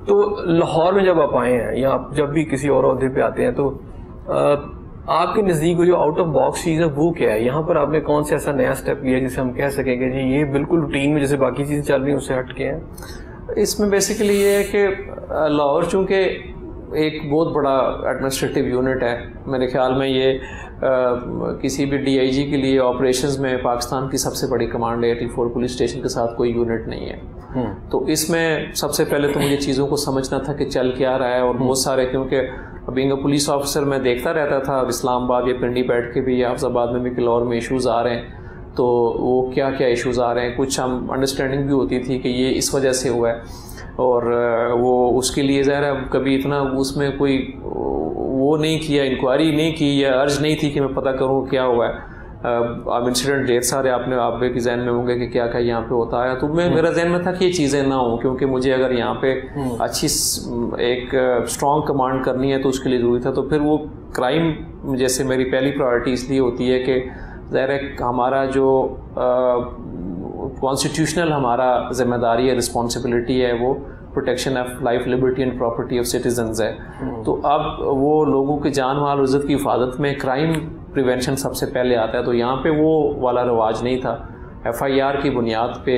तो लाहौर में जब आप आए हैं या आप जब भी किसी और अहदे पे आते हैं, तो आपके नज़दीक जो आउट ऑफ बॉक्स चीज़ है वो क्या है? यहाँ पर आपने कौन सा ऐसा नया स्टेप लिया जिसे हम कह सकेंगे जी ये बिल्कुल रूटीन में जैसे बाकी चीज़ें चल रही हैं उससे हट के हैं? इसमें बेसिकली ये है कि लाहौर चूँकि एक बहुत बड़ा एडमिनिस्ट्रेटिव यूनिट है, मेरे ख्याल में ये किसी भी DIG के लिए ऑपरेशंस में पाकिस्तान की सबसे बड़ी कमांड है। 84 पुलिस स्टेशन के साथ कोई यूनिट नहीं है। तो इसमें सबसे पहले तो मुझे चीज़ों को समझना था कि चल क्या रहा है, और बहुत सारे, क्योंकि बीइंग अ पुलिस ऑफिसर मैं देखता रहता था इस्लामाबाद या पिंडी बैठ के भी, या हाफिज़ाबाद में भी किलौर में इशूज़ आ रहे हैं, तो वो क्या क्या इशूज़ आ रहे हैं, कुछ हम अंडरस्टैंडिंग भी होती थी कि ये इस वजह से हुआ है, और वो उसके लिए ज़ाहिर है कभी इतना उसमें कोई वो नहीं किया, इंक्वायरी नहीं की, या अर्ज नहीं थी कि मैं पता करूँ क्या हुआ है। अब इंसिडेंट ढेर सारे आपने के जहन में होंगे कि क्या क्या यहाँ पे होता है, तो मेरा जहन में था कि ये चीज़ें ना हो, क्योंकि मुझे अगर यहाँ पे अच्छी एक स्ट्रॉन्ग कमांड करनी है तो उसके लिए ज़रूरी था। तो फिर वो क्राइम जैसे मेरी पहली प्रायोरिटी इसलिए होती है कि ज़ाहिर है हमारा जो कॉन्स्टिट्यूशनल हमारा जिम्मेदारी है, रिस्पॉन्सिबिलिटी है, वो protection of life, liberty and property of citizens है। तो अब वो लोगों के जान माल और इज़्ज़त की हिफाजत में क्राइम प्रिवेंशन सबसे पहले आता है, तो यहाँ पे वो वाला रवाज नहीं था। FIR की बुनियाद पे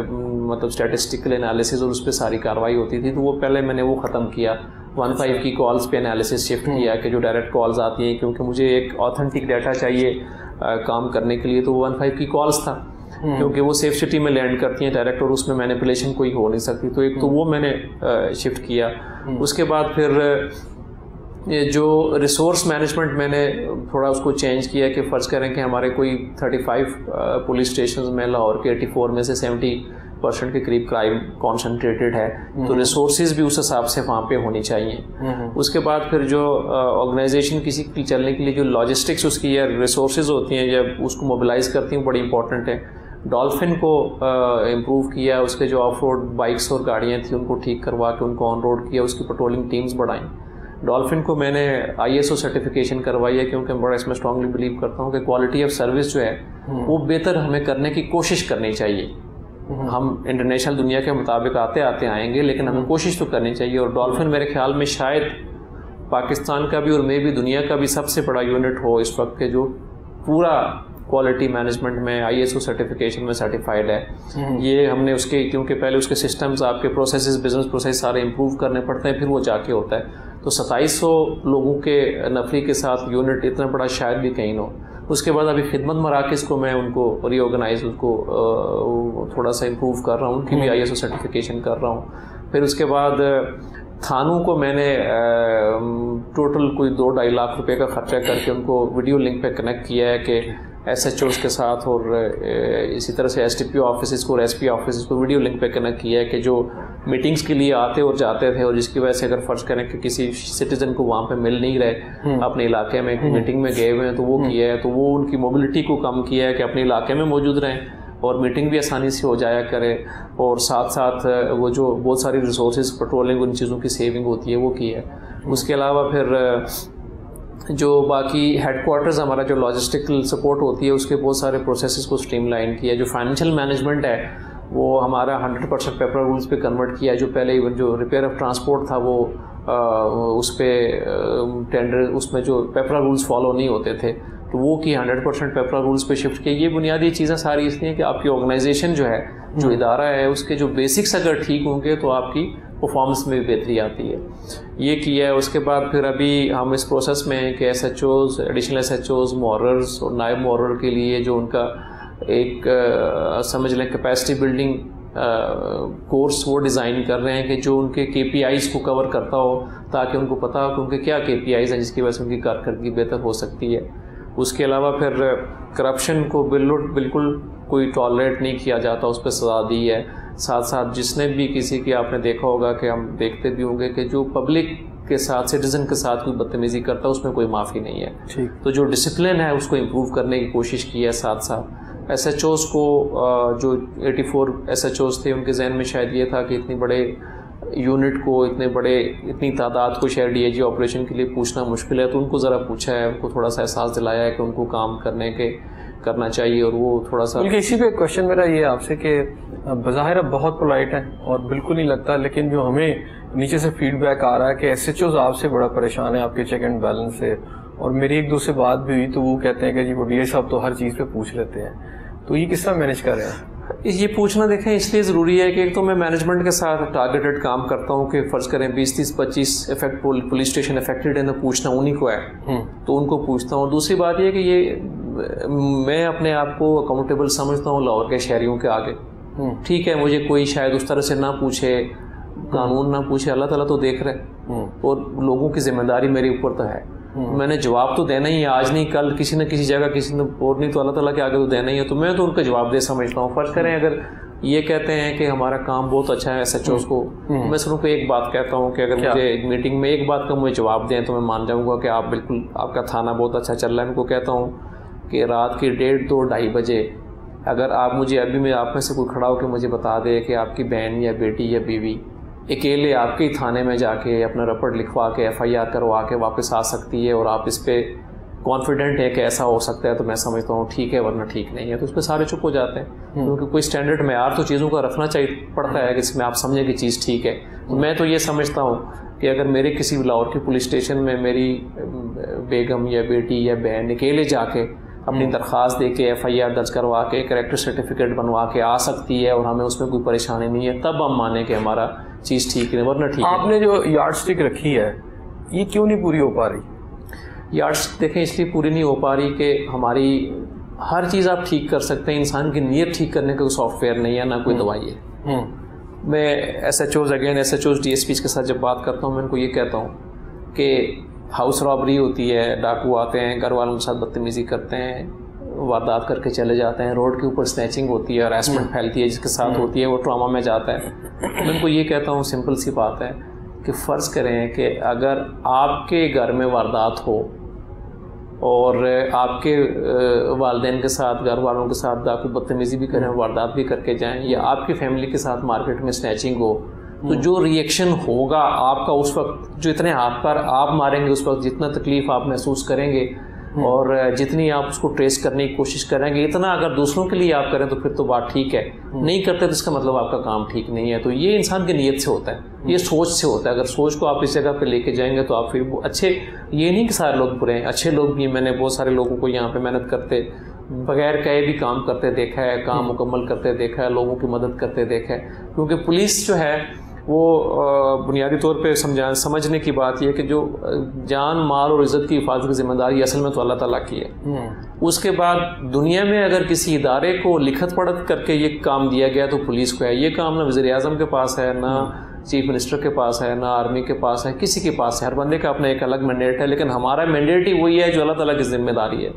मतलब स्टैटिस्टिकल एनालिसिस और उस पर सारी कार्रवाई होती थी, तो वो पहले मैंने वो ख़त्म किया। 15 की कॉल्स पे एनालिसिस शिफ्ट किया कि जो डायरेक्ट कॉल्स आती हैं, क्योंकि मुझे एक ऑथेंटिक डाटा चाहिए काम करने के लिए, तो 15 की कॉल्स था, क्योंकि वो सेफ सिटी में लैंड करती हैं डायरेक्ट और उसमें मैनिपुलेशन कोई हो नहीं सकती। तो एक तो वो मैंने शिफ्ट किया। उसके बाद फिर ये जो रिसोर्स मैनेजमेंट मैंने थोड़ा उसको चेंज किया कि फ़र्ज़ करें कि हमारे कोई 35 पुलिस स्टेशन में लाहौर के 84 में से 70% के करीब क्राइम कॉन्सनट्रेटेड है, तो रिसोर्सेज भी उस हिसाब से वहाँ पे होनी चाहिए। उसके बाद फिर जो ऑर्गेनाइजेशन किसी की चलने के लिए जो लॉजिस्टिक्स उसकी या रिसोर्सेज होती हैं, जब उसको मोबिलाइज़ करती हूँ, बड़ी इंपॉर्टेंट है। डॉल्फिन को इम्प्रूव किया, उसके जो ऑफ रोड बाइक्स और गाड़ियाँ थी उनको ठीक करवा के उनको ऑन रोड किया, उसकी पेट्रोलिंग टीम्स बढ़ाई। डॉल्फिन को मैंने ISO सर्टिफिकेशन करवाई है, क्योंकि मैं बड़ा इसमें स्ट्रांगली बिलीव करता हूँ कि क्वालिटी ऑफ सर्विस जो है वो बेहतर हमें करने की कोशिश करनी चाहिए। हम इंटरनेशनल दुनिया के मुताबिक आते आते आएंगे, लेकिन हमें कोशिश तो करनी चाहिए। और डॉल्फिन मेरे ख्याल में शायद पाकिस्तान का भी और मे भी दुनिया का भी सबसे बड़ा यूनिट हो इस वक्त के जो पूरा क्वालिटी मैनेजमेंट में ISO सर्टिफिकेशन में सर्टिफाइड है। ये हमने उसके, क्योंकि पहले उसके सिस्टम्स, आपके प्रोसेसेस, बिजनेस प्रोसेस सारे इंप्रूव करने पड़ते हैं, फिर वो जाके होता है। तो 2700 लोगों के नफरी के साथ यूनिट इतना बड़ा शायद भी कहीं हो। उसके बाद अभी खिदमत मराकज़ को मैं उनको रीऑर्गेनाइज, उसको थोड़ा सा इम्प्रूव कर रहा हूँ, उनकी भी ISO सर्टिफिकेशन कर रहा हूँ। फिर उसके बाद थानों को मैंने टोटल कोई 2-2.5 लाख रुपए का खर्चा करके उनको वीडियो लिंक पे कनेक्ट किया है कि SHOs के साथ, और इसी तरह से STPO ऑफिस को और SP ऑफिस को वीडियो लिंक पे कनेक्ट किया है कि जो मीटिंग्स के लिए आते और जाते थे, और जिसकी वजह से अगर फ़र्ज़ करें कि किसी सिटीज़न को वहाँ पे मिल नहीं रहे, अपने इलाके में मीटिंग में गए हुए हैं, तो वो किया है, तो वो उनकी मोबिलिटी को कम किया है कि अपने इलाके में मौजूद रहें और मीटिंग भी आसानी से हो जाया करे। और साथ साथ वो जो बहुत सारी रिसोर्सेज, पेट्रोलिंग, उन चीज़ों की सेविंग होती है वो की है। उसके अलावा फिर जो बाकी हेडक्वार्टर्स हमारा जो लॉजिस्टिकल सपोर्ट होती है, उसके बहुत सारे प्रोसेसेस को स्ट्रीमलाइन किया। जो फाइनेंशियल मैनेजमेंट है वो हमारा 100% पेपर रूल्स पे कन्वर्ट किया है। जो पहले इवन जो रिपेयर ऑफ ट्रांसपोर्ट था वो उस पर टेंडर, उसमें जो पेपर रूल्स फॉलो नहीं होते थे, तो वो की 100% पेपर रूल्स पे शिफ्ट किया। ये बुनियादी चीज़ें सारी इसलिए कि आपकी ऑर्गेनाइजेशन जो है, जो इदारा है, उसके जो बेसिक्स अगर ठीक होंगे तो आपकी परफॉर्मेंस में भी बेहतरी आती है। ये किया है। उसके बाद फिर अभी हम इस प्रोसेस में हैं कि SHOs, एडिशनल SHOs, मॉरर्स और नायब मॉरर के लिए जो उनका एक समझ लें कैपेसिटी बिल्डिंग कोर्स वो डिज़ाइन कर रहे हैं कि जो उनके KPIs को कवर करता हो, ताकि उनको पता हो कि उनके क्या KPIs हैं जिसकी वजह से उनकी कारकर्दगी बेहतर हो सकती है। उसके अलावा फिर करप्शन को बिल्कुल कोई टॉलरेट नहीं किया जाता, उस पर सज़ा दी है। साथ साथ जिसने भी किसी की, आपने देखा होगा कि हम देखते भी होंगे कि जो पब्लिक के साथ, सिटीज़न के साथ कोई बदतमीज़ी करता है, उसमें कोई माफ़ी नहीं है। तो जो डिसिप्लिन है उसको इम्प्रूव करने की कोशिश की है। साथ साथ SHOs को, जो 84 SHOs थे, उनके जहन में शायद ये था कि इतनी बड़े यूनिट को, इतनी तादाद को शायद DIG ऑपरेशन के लिए पूछना मुश्किल है, तो उनको ज़रा पूछा है, उनको थोड़ा सा एहसास दिलाया है कि उनको काम करना चाहिए, और वो थोड़ा सा। बल्कि इसी पे क्वेश्चन मेरा ये आपसे कि बज़ाहिर बहुत पोलाइट है और बिल्कुल नहीं लगता, लेकिन जो हमें नीचे से फीडबैक आ रहा है कि SHOs आपसे बड़ा परेशान है आपके चेक एंड बैलेंस से, और मेरी एक दो से बात भी हुई तो वो कहते हैं कि जी वो DI साहब तो हर चीज़ पे पूछ लेते हैं, तो ये किस तरह मैनेज कर रहे हैं? ये पूछना देखें इसलिए ज़रूरी है कि एक तो मैं मैनेजमेंट के साथ टारगेटेड काम करता हूँ कि फ़र्ज़ करें 20, 30, 25 पुलिस स्टेशन अफेक्टेड है, तो पूछना उन्हीं को है, तो उनको पूछता हूँ। दूसरी बात ये कि ये मैं अपने आप को अकाउंटेबल समझता हूँ लाहौर के शहरियों के आगे। ठीक है, मुझे कोई शायद उस तरह से ना पूछे, कानून ना पूछे, अल्लाह ताला तो देख रहे, और लोगों की जिम्मेदारी मेरे ऊपर तो है, मैंने जवाब तो देना ही है, आज नहीं कल, किसी न किसी जगह, किसी ने और नहीं तो अल्लाह ताला के आगे तो देना ही है, तो मैं तो उनका जवाब दे समझता हूँ। फर्ज करें अगर ये कहते हैं कि हमारा काम बहुत अच्छा है SHOs को, मैं सिर्फ को एक बात कहता हूँ कि अगर मुझे एक मीटिंग में एक बात का मुझे जवाब दें तो मैं मान जाऊँगा कि आप बिल्कुल, आपका थाना बहुत अच्छा चल रहा है। उनको कहता हूँ कि रात के 1:30, 2, 2:30 बजे अगर आप मुझे, अभी मैं आप में से कोई खड़ा हो कि मुझे बता दे कि आपकी बहन या बेटी या बीवी अकेले आपके ही थाने में जाके अपना रपट लिखवा के FIR करवा के वापस आ सकती है, और आप इस पर कॉन्फिडेंट है कि ऐसा हो सकता है, तो मैं समझता हूँ ठीक है, वरना ठीक नहीं है, तो उस पर सारे चुप हो जाते हैं। क्योंकि कोई स्टैंडर्ड मेयार तो चीज़ों का रखना चाहिए पड़ता है कि इसमें आप समझें कि चीज़ ठीक है। तो मैं तो ये समझता हूँ कि अगर मेरे किसी लाहौर के पुलिस स्टेशन में मेरी बेगम या बेटी या बहन अकेले जाके अपनी दरख्वास्त दे के FIR दर्ज करवा के कैरेक्टर सर्टिफिकेट बनवा के आ सकती है और हमें उसमें कोई परेशानी नहीं है, तब हम माने कि हमारा चीज़ ठीक है, वरना ठीक है। आपने जो यार्ड स्टिक रखी है ये क्यों नहीं पूरी हो पा रही? यार्ड स्टिक देखें इसलिए पूरी नहीं हो पा रही कि हमारी हर चीज़ आप ठीक कर सकते हैं, इंसान की नीयत ठीक करने का कोई सॉफ्टवेयर नहीं है, ना कोई दवाई है। मैं SHOs DSPs के साथ जब बात करता हूँ, मैं उनको ये कहता हूँ कि हाउस रॉबरी होती है, डाकू आते हैं, घर वालों के साथ बदतमीज़ी करते हैं, वारदात करके चले जाते हैं, रोड के ऊपर स्नैचिंग होती है, हरासमेंट फैलती है, जिसके साथ होती है वो ट्रॉमा में जाता है। मैं उनको ये कहता हूँ, सिंपल सी बात है कि फ़र्ज़ करें कि अगर आपके घर में वारदात हो और आपके वालिदैन के साथ, घर वालों के साथ डाकू बदतमीज़ी भी करें, वारदात भी करके जाएं, या आपकी फैमिली के साथ मार्केट में स्नैचिंग हो, तो जो रिएक्शन होगा आपका उस वक्त, जो इतने हाथ पर आप मारेंगे उस वक्त, जितना तकलीफ़ आप महसूस करेंगे और जितनी आप उसको ट्रेस करने की कोशिश करेंगे, इतना अगर दूसरों के लिए आप करें तो फिर तो बात ठीक है, नहीं करते तो इसका मतलब आपका काम ठीक नहीं है। तो ये इंसान की नीयत से होता है, ये सोच से होता है। अगर सोच को आप इस जगह पे लेके जाएंगे तो आप फिर अच्छे, ये नहीं कि सारे लोग बुरे हैं, अच्छे लोग भी। मैंने बहुत सारे लोगों को यहाँ पे मेहनत करते बगैर कहे भी काम करते देखा है, काम मुकम्मल करते देखा है, लोगों की मदद करते देखा है। क्योंकि पुलिस जो है वो बुनियादी तौर पे समझने की बात यह है कि जो जान, माल और इज़्ज़त की हिफाजत की जिम्मेदारी असल में तो अल्लाह ताला की है। उसके बाद दुनिया में अगर किसी इदारे को लिखत पढ़त करके ये काम दिया गया तो पुलिस को है। ये काम ना वज़ीर आज़म के पास है, ना चीफ मिनिस्टर के पास है, ना आर्मी के पास है, किसी के पास है। हर बंदे का अपना एक अलग मैंडेट है, लेकिन हमारा मैंडेट ही वही है जो अल्लाह ताला की जिम्मेदारी है।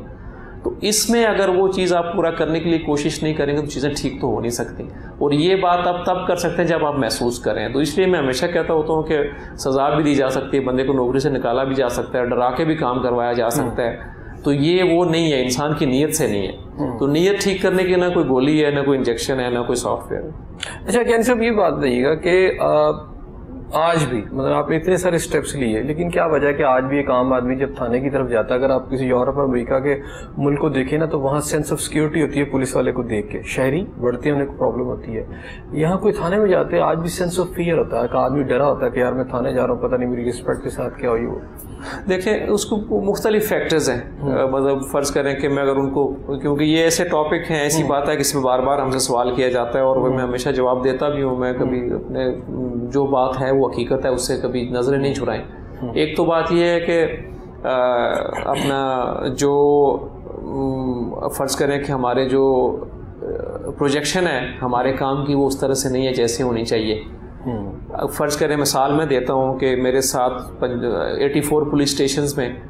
तो इसमें अगर वो चीज़ आप पूरा करने के लिए कोशिश नहीं करेंगे तो चीज़ें ठीक तो हो नहीं सकती। और ये बात आप तब कर सकते हैं जब आप महसूस करें। तो इसलिए मैं हमेशा कहता होता हूँ कि सज़ा भी दी जा सकती है, बंदे को नौकरी से निकाला भी जा सकता है, डरा के भी काम करवाया जा सकता है। तो ये वो नहीं है, इंसान की नीयत से नहीं है। तो नीयत ठीक करने की ना कोई गोली है, ना कोई इंजेक्शन है, ना कोई सॉफ्टवेयर है। अच्छा, कैन साहब ये बात बताइएगा कि आज भी, मतलब आपने इतने सारे स्टेप्स लिए, लेकिन क्या वजह है कि आज भी एक आम आदमी जब थाने की तरफ जाता है, अगर आप किसी यूरोप और अमेरिका के मुल्क को देखें ना, तो वहाँ सेंस ऑफ सिक्योरिटी होती है पुलिस वाले को देख के, शहरी बढ़ते होने को प्रॉब्लम होती है। यहाँ कोई थाने में जाते हैं, आज भी सेंस ऑफ फियर होता है कि आदमी डरा होता है कि यार मैं थाने जा रहा हूँ, पता नहीं मेरी रिस्पेक्ट के साथ क्या हुई वो। देखें, उसको मुख्तलिफ फैक्टर्स हैं। मतलब फ़र्ज़ करें कि मैं अगर उनको, क्योंकि ये ऐसे टॉपिक हैं, ऐसी बात है कि इस पर बार बार हमसे सवाल किया जाता है और मैं हमेशा जवाब देता भी हूँ। मैं कभी अपने जो बात है वो हकीकत है उससे कभी नज़रें नहीं छुड़ाएं। एक तो बात यह है कि अपना जो फ़र्ज़ करें कि हमारे जो प्रोजेक्शन है हमारे काम की, वो उस तरह से नहीं है जैसे होनी चाहिए। फ़र्ज़ करें, मिसाल मैं देता हूँ कि मेरे साथ 84 पुलिस स्टेशंस में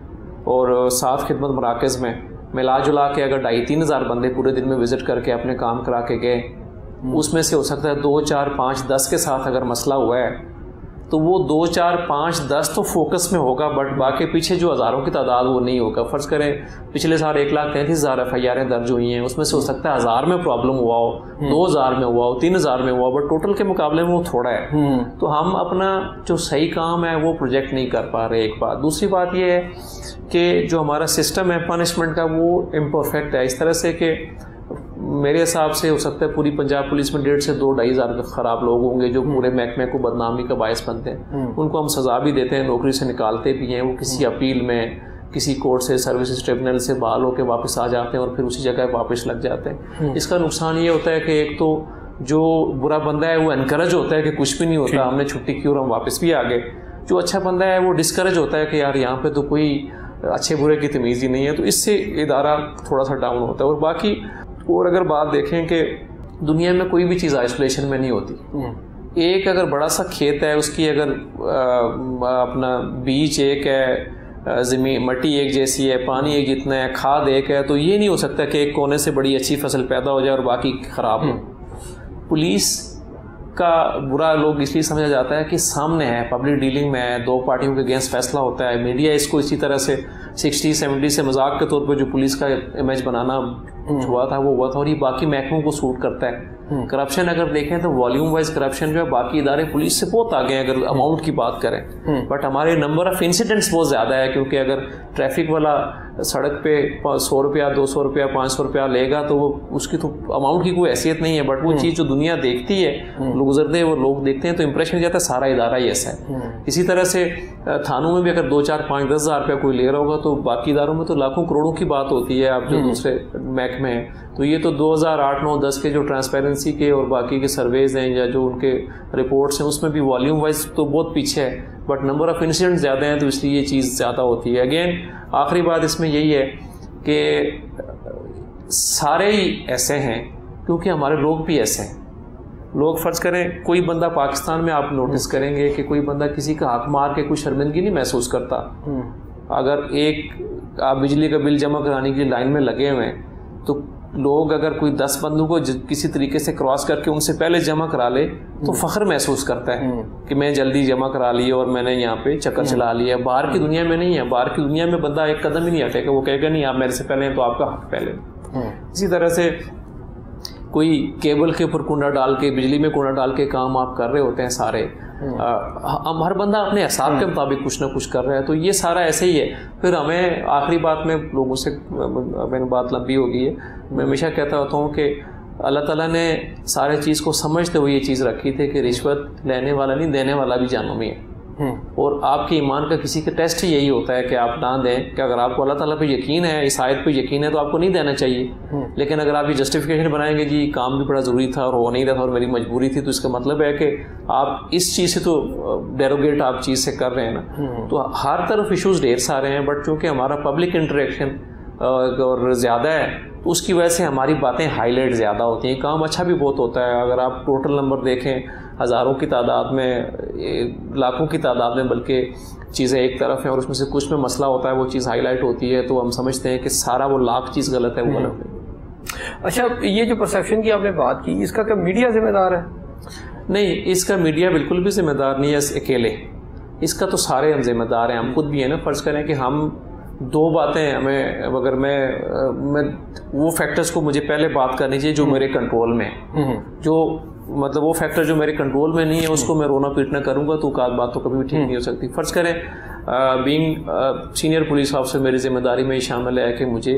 और 7 खिदमत मराकज़ में मिला जुला के अगर 2,5-3 हज़ार बंदे पूरे दिन में विज़िट करके अपने काम करा के गए, उसमें से हो सकता है 2, 4, 5, 10 के साथ अगर मसला हुआ है तो वो 2, 4, 5, 10 तो फोकस में होगा, बट बाकी पीछे जो हज़ारों की तादाद वो नहीं होगा। फ़र्ज़ करें पिछले साल 1,33,000 FIR दर्ज हुई हैं, उसमें से हो सकता है 1,000 में प्रॉब्लम हुआ हो, 2,000 में हुआ हो, 3,000 में हुआ हो, बट टोटल के मुकाबले में वो थोड़ा है। तो हम अपना जो सही काम है वो प्रोजेक्ट नहीं कर पा रहे, एक बात। दूसरी बात ये है कि जो हमारा सिस्टम है पनिशमेंट का वो इम्परफेक्ट है, इस तरह से कि मेरे हिसाब से हो सकता है पूरी पंजाब पुलिस में 1,500 से 2,500 हज़ार ख़राब लोग होंगे जो पूरे महकमे को बदनामी का बायस बनते हैं। उनको हम सज़ा भी देते हैं, नौकरी से निकालते भी हैं, वो किसी अपील में, किसी कोर्ट से, सर्विसेज ट्रिब्यूनल से बहाल होकर वापस आ जाते हैं और फिर उसी जगह वापस लग जाते हैं। इसका नुकसान ये होता है कि एक तो जो बुरा बंदा है वो इनकरेज होता है कि कुछ भी नहीं होता, हमने छुट्टी की और हम वापस भी आ गए। जो अच्छा बंदा है वो डिस्करेज होता है कि यार यहाँ पर तो कोई अच्छे बुरे की तमीज़ ही नहीं है। तो इससे इदारा थोड़ा सा डाउन होता है। और बाकी और अगर बात देखें कि दुनिया में कोई भी चीज़ आइसोलेशन में नहीं होती। एक अगर बड़ा सा खेत है, उसकी अगर अपना बीज एक है, ज़मीन मट्टी एक जैसी है, पानी एक जितना है, खाद एक है, तो ये नहीं हो सकता कि एक कोने से बड़ी अच्छी फसल पैदा हो जाए और बाकी ख़राब हो। पुलिस का बुरा लोग इसलिए समझा जाता है कि सामने है, पब्लिक डीलिंग में है, 2 पार्टियों के अगेंस्ट फैसला होता है। मीडिया इसको इसी तरह से 60-70 से मजाक के तौर पर जो पुलिस का इमेज बनाना हुआ था वो हुआ था, और ये बाकी महकमों को सूट करता है। करप्शन अगर देखें तो वॉल्यूम वाइज करप्शन जो है बाकी इदारे पुलिस से बहुत आगे हैं अगर अमाउंट की बात करें, बट हमारे नंबर ऑफ इंसिडेंट्स बहुत ज़्यादा है। क्योंकि अगर ट्रैफिक वाला सड़क पे 100 रुपया, 200 रुपया, 500 रुपया लेगा तो वो उसकी तो अमाउंट की कोई हैसियत नहीं है, बट वो चीज़ जो दुनिया देखती है, लोग गुजरते हैं, वो लोग देखते हैं तो इंप्रेशन जाता है सारा इदारा ही ऐसा है। इसी तरह से थानों में भी अगर 2, 4, 5, 10 हज़ार रुपया कोई ले रहा होगा तो बाकी इदारों में तो लाखों करोड़ों की बात होती है। आप जो दूसरे महकमे हैं, तो ये तो 2008, 9, 10 के जो ट्रांसपेरेंसी के और बाकी के सर्वेज हैं या जो उनके रिपोर्ट्स हैं उसमें भी वॉल्यूम वाइज तो बहुत पीछे है, बट नंबर ऑफ़ इंसिडेंट ज़्यादा हैं तो इसलिए ये चीज़ ज़्यादा होती है। अगेन आखिरी बात इसमें यही है कि सारे ही ऐसे हैं क्योंकि हमारे लोग भी ऐसे हैं। लोग फ़र्ज़ करें कोई बंदा पाकिस्तान में आप नोटिस करेंगे कि कोई बंदा किसी का हक मार के कोई शर्मिंदगी नहीं महसूस करता। अगर एक आप बिजली का बिल जमा कराने की लाइन में लगे हुए हैं तो लोग अगर कोई 10 बंदों को किसी तरीके से क्रॉस करके उनसे पहले जमा करा ले तो फख्र महसूस करता है कि मैं जल्दी जमा करा लिया और मैंने यहाँ पे चक्कर चला लिया। बाहर की दुनिया में नहीं है, बाहर की दुनिया में बंदा एक कदम ही नहीं हटेगा, वो कहेगा नहीं आप मेरे से पहले हैं तो आपका हक पहले। इसी तरह से कोई केबल के ऊपर कुंडा डाल के, बिजली में कुंडा डाल के काम आप कर रहे होते हैं सारे, हर बंदा अपने हिसाब के मुताबिक कुछ ना कुछ कर रहा है, तो ये सारा ऐसे ही है। फिर हमें आखिरी बात में लोगों से, मैंने बात लंबी हो गई है, मैं हमेशा कहता होता हूँ कि अल्लाह ताला ने सारे चीज़ को समझते हुए ये चीज़ रखी थी कि रिश्वत लेने वाला नहीं देने वाला भी जानवी है। और आपके ईमान का किसी का टेस्ट ही यही होता है कि आप ना दें, कि अगर आपको अल्लाह ताला पे यकीन है, इस आयत पे यकीन है तो आपको नहीं देना चाहिए। लेकिन अगर आप ये जस्टिफिकेशन बनाएंगे जी काम भी बड़ा ज़रूरी था और हो नहीं रहा था और मेरी मजबूरी थी, तो इसका मतलब है कि आप इस चीज़ से तो डेरोगेट आप चीज़ से कर रहे हैं ना। तो हर तरफ इशूज़ ढेर सारे हैं, बट चूँकि हमारा पब्लिक इंटरेक्शन और ज़्यादा है तो उसकी वजह से हमारी बातें हाईलाइट ज़्यादा होती हैं। काम अच्छा भी बहुत होता है, अगर आप टोटल नंबर देखें हज़ारों की तादाद में, लाखों की तादाद में, बल्कि चीज़ें एक तरफ हैं और उसमें से कुछ में मसला होता है, वो चीज़ हाईलाइट होती है तो हम समझते हैं कि सारा वो लाख चीज़ गलत है, वो गलत है। अच्छा, ये जो परसेप्शन की आपने बात की, इसका क्या मीडिया जिम्मेदार है? नहीं, इसका मीडिया बिल्कुल भी जिम्मेदार नहीं है अकेले, इसका तो सारे हम जिम्मेदार हैं। हम खुद भी हैं ना। फ़र्ज़ करें कि हम दो बातें हमें, अगर मैं वो फैक्टर्स को मुझे पहले बात करनी चाहिए जो मेरे कंट्रोल में है, जो मतलब वो फैक्टर जो मेरे कंट्रोल में नहीं है उसको मैं रोना पीटना करूँगा तो बात तो कभी भी ठीक नहीं हो सकती। फ़र्ज़ करें बीइंग सीनियर पुलिस ऑफिसर मेरी जिम्मेदारी में शामिल है कि मुझे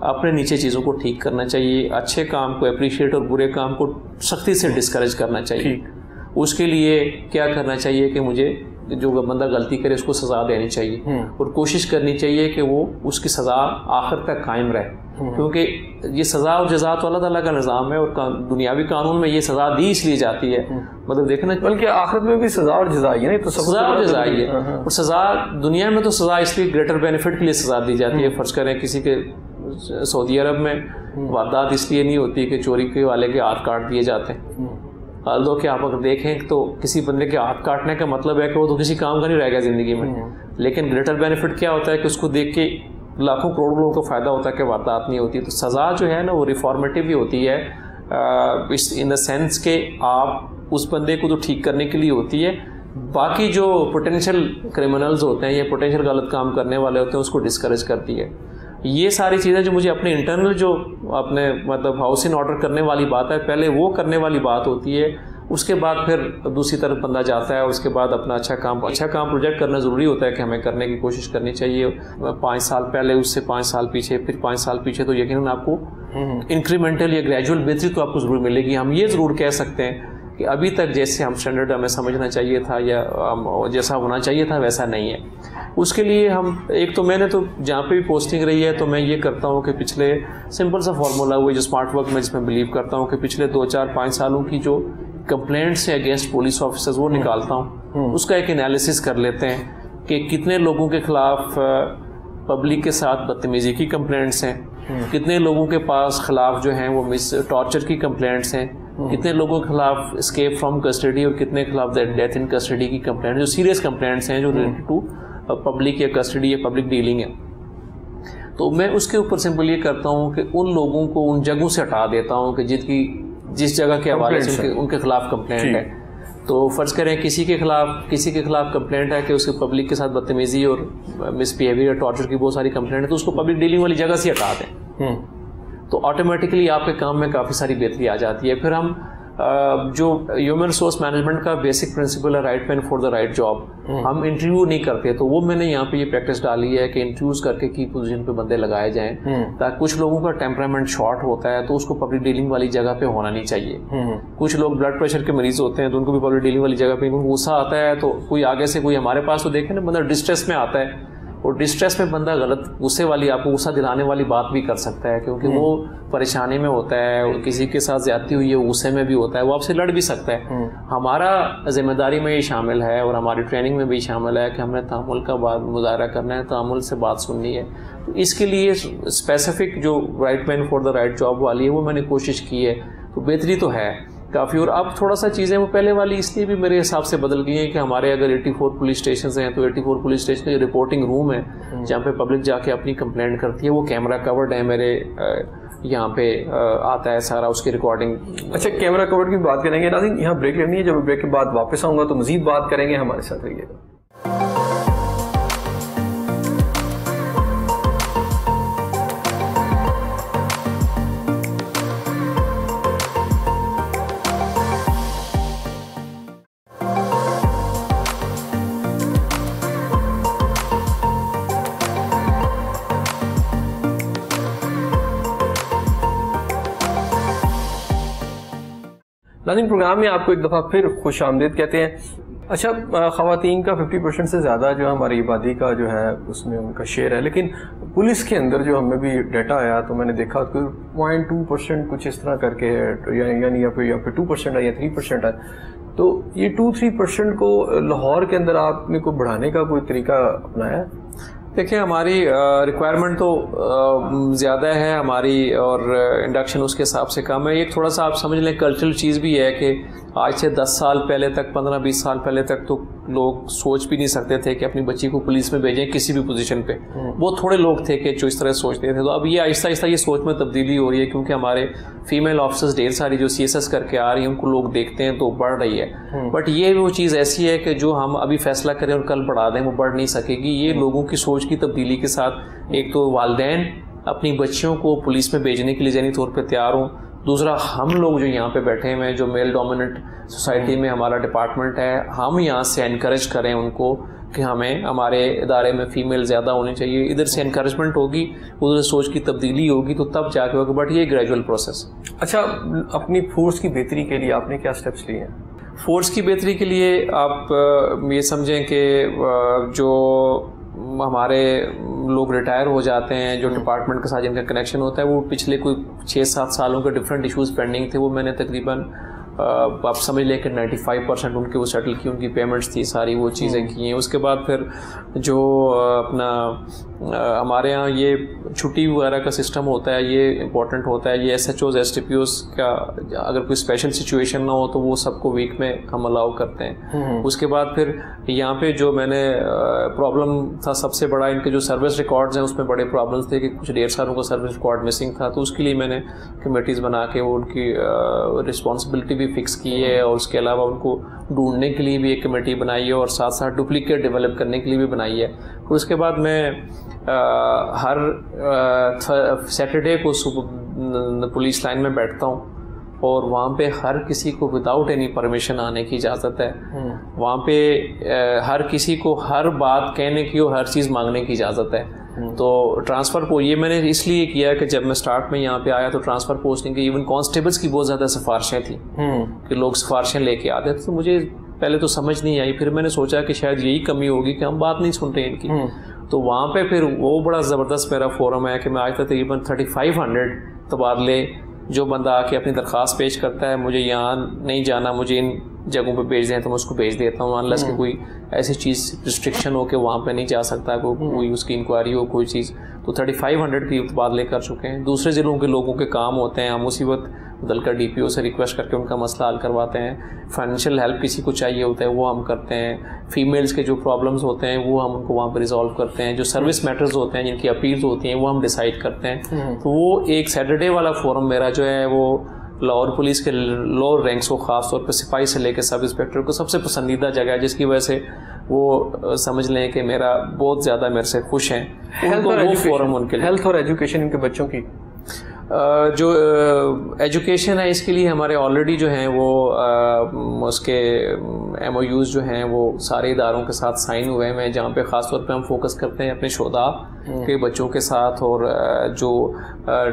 अपने नीचे चीज़ों को ठीक करना चाहिए, अच्छे काम को अप्रिशिएट और बुरे काम को सख्ती से डिस्करेज करना चाहिए। उसके लिए क्या करना चाहिए कि मुझे जो बंदा गलती करे उसको सज़ा देनी चाहिए और कोशिश करनी चाहिए कि वो उसकी सज़ा आखिर तक कायम रहे, क्योंकि ये सज़ा और जज़ा तो अल्लाह ताला का निज़ाम है और दुनियावी कानून में ये सज़ा दी इसलिए जाती है, मतलब देखना, बल्कि आखिरत में भी सज़ा और जज़ा ही है, तो सज़ा और जज़ा ही है। और सज़ा दुनिया में तो सज़ा इसलिए ग्रेटर बेनिफिट के लिए सज़ा दी जाती है। फ़र्ज़ करें किसी के सऊदी अरब में वारदात इसलिए नहीं होती कि चोरी के वाले के हाथ काट दिए जाते हैं, दो कि आप अगर देखें तो किसी बंदे के हाथ काटने का मतलब है कि वो तो किसी काम का नहीं रह गया ज़िंदगी में। लेकिन ग्रेटर बेनिफिट क्या होता है कि उसको देख के लाखों करोड़ों लोगों को फ़ायदा होता है कि वारदात नहीं होती। तो सज़ा जो है ना वो रिफॉर्मेटिव भी होती है, इन द सेंस के आप उस बंदे को तो ठीक करने के लिए होती है, बाकी जो पोटेंशियल क्रिमिनल्स होते हैं या पोटेंशियल गलत काम करने वाले होते हैं उसको डिस्करेज करती है। ये सारी चीज़ें जो मुझे अपने इंटरनल जो अपने मतलब हाउस इन ऑर्डर करने वाली बात है, पहले वो करने वाली बात होती है, उसके बाद फिर दूसरी तरफ बंदा जाता है, उसके बाद अपना अच्छा काम प्रोजेक्ट करना ज़रूरी होता है कि हमें करने की कोशिश करनी चाहिए। 5 साल पहले, उससे 5 साल पीछे, फिर 5 साल पीछे, तो यकीनन आपको इंक्रीमेंटल या ग्रेजुअल बेहतरी तो आपको ज़रूर मिलेगी। हम ये ज़रूर कह सकते हैं कि अभी तक जैसे हम स्टैंडर्ड हमें समझना चाहिए था या जैसा होना चाहिए था वैसा नहीं है। उसके लिए हम एक तो मैंने तो जहाँ पे भी पोस्टिंग रही है तो मैं ये करता हूँ कि पिछले सिंपल सा फार्मूला हुआ जो स्मार्ट वर्क में जिसमें बिलीव करता हूँ कि पिछले 2, 4, 5 सालों की जो कंप्लेंट्स है अगेंस्ट पुलिस ऑफिसर्स वो निकालता हूँ, उसका एक एनालिसिस कर लेते हैं कि कितने लोगों के खिलाफ पब्लिक के साथ बदतमीज़ी की कंप्लेंट्स हैं, कितने लोगों के पास खिलाफ जो हैं वो टॉर्चर की कंप्लेंट्स हैं, कितने लोगों के खिलाफ एस्केप फ्रॉम कस्टडी और कितने के खिलाफ डेथ इन कस्टडी की कंप्लेंट, जो सीरियस कंप्लेंट्स हैं जो रिलेटेड टू पब्लिक या कस्टडी या पब्लिक डीलिंग है। तो मैं उसके ऊपर सिंपल ये करता हूँ कि उन लोगों को उन जगहों से हटा देता हूँ कि जिस जगह के हवाले से उनके खिलाफ कंप्लेंट है। तो फ़र्ज़ करें किसी के खिलाफ कंप्लेंट है कि उसके पब्लिक के साथ बदतमीज़ी और मिसबिहेवियर, टॉर्चर की बहुत सारी कंप्लेंट है, तो उसको पब्लिक डीलिंग वाली जगह से हटा दें, तो ऑटोमेटिकली आपके काम में काफ़ी सारी बेहतरी आ जाती है। फिर हम जो ह्यूमन रिसोर्स मैनेजमेंट का बेसिक प्रिंसिपल है right man for the right job, हम इंटरव्यू नहीं करते, तो वो मैंने यहाँ पे ये प्रैक्टिस डाली है कि इंटरव्यूज करके की पोजीशन पे बंदे लगाए जाएं, ताकि कुछ लोगों का टेम्परामेंट शॉर्ट होता है तो उसको पब्लिक डीलिंग वाली जगह पे होना नहीं चाहिए। कुछ लोग ब्लड प्रेशर के मरीज होते हैं तो उनको भी पब्लिक डीलिंग वाली जगह पे, गुस्सा आता है तो कोई आगे से कोई हमारे पास तो देखे ना बंदा डिस्ट्रेस में आता है, और डिस्ट्रेस में बंदा गलत गुस्से वाली आपको गुस्सा दिलाने वाली बात भी कर सकता है, क्योंकि वो परेशानी में होता है, किसी के साथ ज्यादती हुई है गुस्से में भी होता है, वो आपसे लड़ भी सकता है। हमारा जिम्मेदारी में ये शामिल है और हमारी ट्रेनिंग में भी शामिल है कि हमने तहम्मुल का बात मुजाहरा करना है, तहम्मुल से बात सुननी है। तो इसके लिए स्पेसिफिक जो right man for the right job वाली है वो मैंने कोशिश की है, तो बेहतरी तो है। काफ़ी। और अब थोड़ा सा चीज़ें वो पहले वाली इसलिए भी मेरे हिसाब से बदल गई हैं कि हमारे अगर 84 पुलिस स्टेशन हैं तो 84 पुलिस स्टेशन का जो रिपोर्टिंग रूम है जहाँ पे पब्लिक जाके अपनी कंप्लेंट करती है वो कैमरा कवर्ड है। मेरे यहाँ पे आता है सारा उसकी रिकॉर्डिंग। अच्छा, कैमरा कवर्ड की बात करेंगे नाज़रीन, यहाँ ब्रेक लेनी है, जब ब्रेक के बाद वापस आऊँगा तो मज़ीद बात करेंगे, हमारे साथ रहिएगा। नाज़रीन, प्रोग्राम में आपको एक दफ़ा फिर खुश आमदीद कहते हैं। अच्छा, ख़वातीन का 50% से ज़्यादा जो हमारी आबादी का जो है उसमें उनका शेयर है, लेकिन पुलिस के अंदर जो हमें भी डाटा आया तो मैंने देखा कि 0.2% कुछ इस तरह करके है, यानी या फिर 2% है या 3% है। तो ये 2-3% को लाहौर के अंदर आपने को बढ़ाने का कोई तरीका अपनाया है? देखिए, हमारी रिक्वायरमेंट तो ज़्यादा है हमारी और इंडक्शन उसके हिसाब से कम है। ये थोड़ा सा आप समझ लें कल्चरल चीज़ भी है कि आज से 10 साल पहले तक, 15-20 साल पहले तक तो लोग सोच भी नहीं सकते थे कि अपनी बच्ची को पुलिस में भेजें किसी भी पोजीशन पे। बहुत थोड़े लोग थे कि जो इस तरह सोचते थे। तो अब ये आहिस्ता आहिस्ता ये सोच में तब्दीली हो रही है, क्योंकि हमारे फीमेल ऑफिसर्स ढेर सारी जो CSS करके आ रही हैं उनको लोग देखते हैं तो बढ़ रही है। बट ये वो चीज़ ऐसी है कि जो हम अभी फैसला करें और कल बढ़ा दें वो बढ़ नहीं सकेगी। ये लोगों की सोच की तब्दीली के साथ, एक तो वालिदैन अपनी बच्चियों को पुलिस में भेजने के लिए ज़हनी तौर पर तैयार हों, दूसरा हम लोग जो यहाँ पे बैठे हुए हैं जो मेल डोमिनेंट सोसाइटी में हमारा डिपार्टमेंट है, हम यहाँ से एनकरेज करें उनको कि हमें हमारे इदारे में फ़ीमेल ज़्यादा होनी चाहिए। इधर से एनकरेजमेंट होगी, उधर सोच की तब्दीली होगी तो तब जाके होगा, बट ये ग्रेजुअल प्रोसेस। अच्छा, अपनी फोर्स की बेहतरी के लिए आपने क्या स्टेप्स लिए हैं? फोर्स की बेहतरी के लिए आप ये समझें कि जो हमारे लोग रिटायर हो जाते हैं, जो डिपार्टमेंट के साथ जिनका कनेक्शन होता है, वो पिछले कोई 6-7 सालों के डिफरेंट इश्यूज़ पेंडिंग थे, वो मैंने तकरीबन आप समझ लें कि 95% उनके वो सेटल की, उनकी पेमेंट्स थी सारी, वो चीज़ें की हैं। उसके बाद फिर जो अपना हमारे यहाँ ये छुट्टी वगैरह का सिस्टम होता है, ये इम्पोर्टेंट होता है। ये SHOs STPOs का अगर कोई स्पेशल सिचुएशन ना हो तो वो सबको वीक में हम अलाउ करते हैं। उसके बाद फिर यहाँ पे जो मैंने प्रॉब्लम था सबसे बड़ा, इनके जो सर्विस रिकॉर्ड्स हैं उसमें बड़े प्रॉब्लम्स थे कि कुछ 1.5 सालों का सर्विस रिकॉर्ड मिसिंग था। तो उसके लिए मैंने कमेटीज़ बना के वो उनकी रिस्पॉन्सिबिलिटी भी फिक्स की है, और उसके अलावा उनको ढूंढने के लिए भी एक कमेटी बनाई है, और साथ साथ डुप्लीकेट डेवलप करने के लिए भी बनाई है। तो उसके बाद मैं हर सैटरडे को सुबह पुलिस लाइन में बैठता हूँ, और वहाँ पे हर किसी को विदाउट एनी परमिशन आने की इजाज़त है। वहाँ पे हर किसी को हर बात कहने की और हर चीज़ मांगने की इजाज़त है। तो ट्रांसफ़र को ये मैंने इसलिए किया कि जब मैं स्टार्ट में यहाँ पे आया तो ट्रांसफ़र पोस्टिंग की इवन कांस्टेबल्स की बहुत ज़्यादा सिफारिशें थी कि लोग सिफारिशें लेके आते थे। तो मुझे पहले तो समझ नहीं आई, फिर मैंने सोचा कि शायद यही कमी होगी कि हम बात नहीं सुनते इनकी। तो वहाँ पे फिर वो बड़ा ज़बरदस्त मेरा फोरम है कि मैं आज तक तकरीबन 3500 तबादले, जो बंदा आके अपनी दरख्वास्त पेश करता है, मुझे यहाँ नहीं जाना, मुझे इन जगहों पे भेज दें, तो मैं उसको भेज देता हूँ, अनलेस कि कोई ऐसी चीज़ रिस्ट्रिक्शन हो कि वहाँ पे नहीं जा सकता, कोई उसकी इंक्वायरी हो कोई चीज़। तो 3500 की तबादले कर चुके हैं। दूसरे ज़िलों के लोगों के काम होते हैं, हम उसी वक्त बदलकर DPO से रिक्वेस्ट करके उनका मसला हल करवाते हैं। फाइनेंशियल हेल्प किसी को चाहिए होता है वो हम करते हैं। फीमेल्स के जो प्रॉब्लम्स होते हैं वो हम उनको वहाँ पर रिजॉल्व करते हैं। जो सर्विस मैटर्स होते हैं, जिनकी अपील्स होती हैं, वो हम डिसाइड करते हैं। तो वो एक सैटरडे वाला फोरम मेरा जो है वो लाहौर पुलिस के लोअर रैंक्स को, ख़ास तौर पर सिपाही से लेकर सब इंस्पेक्टर को सबसे पसंदीदा जगह है, जिसकी वजह से वो समझ लें कि मेरा बहुत ज़्यादा मेरे से खुश हैं। वो फोरम उनके हेल्थ और एजुकेशन इनके बच्चों की जो एजुकेशन है, इसके लिए हमारे ऑलरेडी जो हैं वो उसके MOUs जो हैं वो सारे इदारों के साथ साइन हुए हैं, जहाँ पे ख़ास तौर पे हम फोकस करते हैं अपने शोधा के बच्चों के साथ, और जो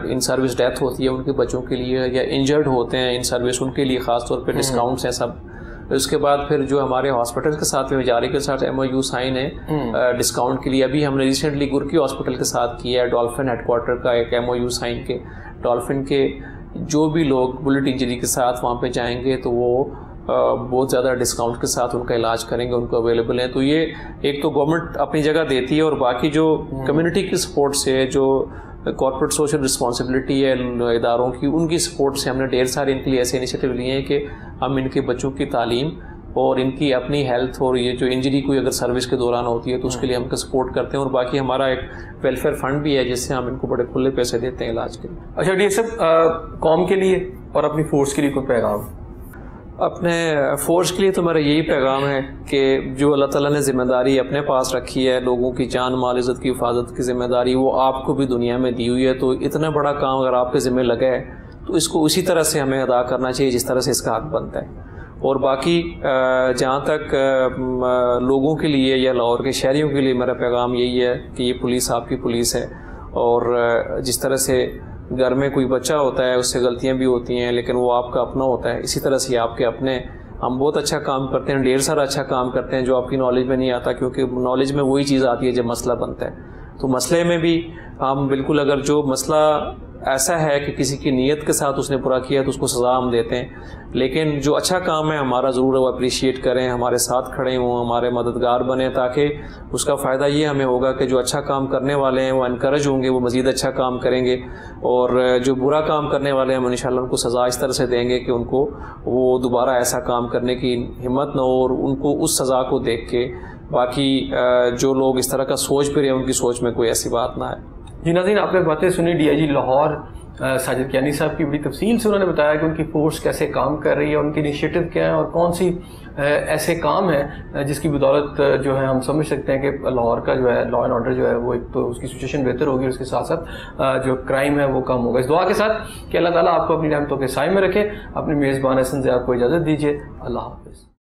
इन सर्विस डेथ होती है उनके बच्चों के लिए, या इंजर्ड होते हैं इन सर्विस, उनके लिए ख़ास तौर पे डिस्काउंट्स हैं सब। उसके बाद फिर जो हमारे हॉस्पिटल के साथ में इजारे के साथ MOU साइन है डिस्काउंट के लिए। अभी हमने रिसेंटली गुरकी हॉस्पिटल के साथ किया है, डॉल्फिन हेडक्वार्टर का एक MOU साइन के। डॉल्फिन के जो भी लोग बुलेट इंजरी के साथ वहाँ पे जाएंगे तो वो बहुत ज़्यादा डिस्काउंट के साथ उनका इलाज करेंगे, उनको अवेलेबल है। तो ये एक तो गवर्नमेंट अपनी जगह देती है, और बाकी जो कम्युनिटी की सपोर्ट से, जो कॉर्पोरेट सोशल रिस्पॉन्सिबिलिटी है इदारों की, उनकी सपोर्ट से हमने ढेर सारे इनके लिए ऐसे इनिशिएटिव लिए हैं कि हम इनके बच्चों की तालीम और इनकी अपनी हेल्थ और ये जो इंजरी कोई अगर सर्विस के दौरान होती है तो उसके लिए हमको सपोर्ट करते हैं। और बाकी हमारा एक वेलफेयर फंड भी है जिससे हम इनको बड़े खुले पैसे देते हैं इलाज के लिए। अच्छा डी साहब, कौम के लिए और अपनी फोर्स के लिए कोई पैगाम? अपने फोर्स के लिए तो मेरा यही पैगाम है कि जो अल्लाह ताला ने ज़िम्मेदारी अपने पास रखी है, लोगों की जान माल इज़्ज़त की हिफाजत की ज़िम्मेदारी, वो आपको भी दुनिया में दी हुई है। तो इतना बड़ा काम अगर आपके ज़िम्मे लगा है तो इसको उसी तरह से हमें अदा करना चाहिए जिस तरह से इसका हक बनता है। और बाकी जहाँ तक लोगों के लिए या लाहौर के शहरियों के लिए मेरा पैगाम यही है कि ये पुलिस आपकी पुलिस है, और जिस तरह से घर में कोई बच्चा होता है उससे गलतियाँ भी होती हैं लेकिन वो आपका अपना होता है, इसी तरह से आपके अपने। हम बहुत अच्छा काम करते हैं, ढेर सारा अच्छा काम करते हैं जो आपकी नॉलेज में नहीं आता, क्योंकि नॉलेज में वही चीज़ आती है जब मसला बनता है। तो मसले में भी हम बिल्कुल, अगर जो मसला ऐसा है कि किसी की नीयत के साथ उसने पूरा किया तो उसको सज़ा हम देते हैं, लेकिन जो अच्छा काम है हमारा ज़रूर वो अप्रिशिएट करें, हमारे साथ खड़े हों, हमारे मददगार बने, ताकि उसका फ़ायदा ये हमें होगा कि जो अच्छा काम करने वाले हैं वो इनकरेज होंगे, वो मज़ीद अच्छा काम करेंगे, और जो बुरा काम करने वाले हैं हम इंशाल्लाह उनको सज़ा इस तरह से देंगे कि उनको वो दोबारा ऐसा काम करने की हिम्मत न हो, और उनको उस सज़ा को देख के बाकी जो लोग इस तरह का सोच भी रहे हैं उनकी सोच में कोई ऐसी बात ना है। जी नाज़रीन, आपने बातें सुनी DIG लाहौर साजिद कियानी साहब की। बड़ी तफसील से उन्होंने बताया कि उनकी फोर्स कैसे काम कर रही है, उनके इनिशिएटिव क्या है और कौन सी ऐसे काम है जिसकी बदौलत जो है हम समझ सकते हैं कि लाहौर का जो है लॉ एंड ऑर्डर जो है वो एक तो उसकी सिचुएशन बेहतर होगी, उसके साथ साथ जो क्राइम है वो कम होगा। इस दुआ के साथ कि अल्लाह ताला आपको अपनी रहमतों के साए में रखे। अपने मेज़बान हसन ज़िया को इजाज़त दीजिए। अल्लाह हाफ़िज़।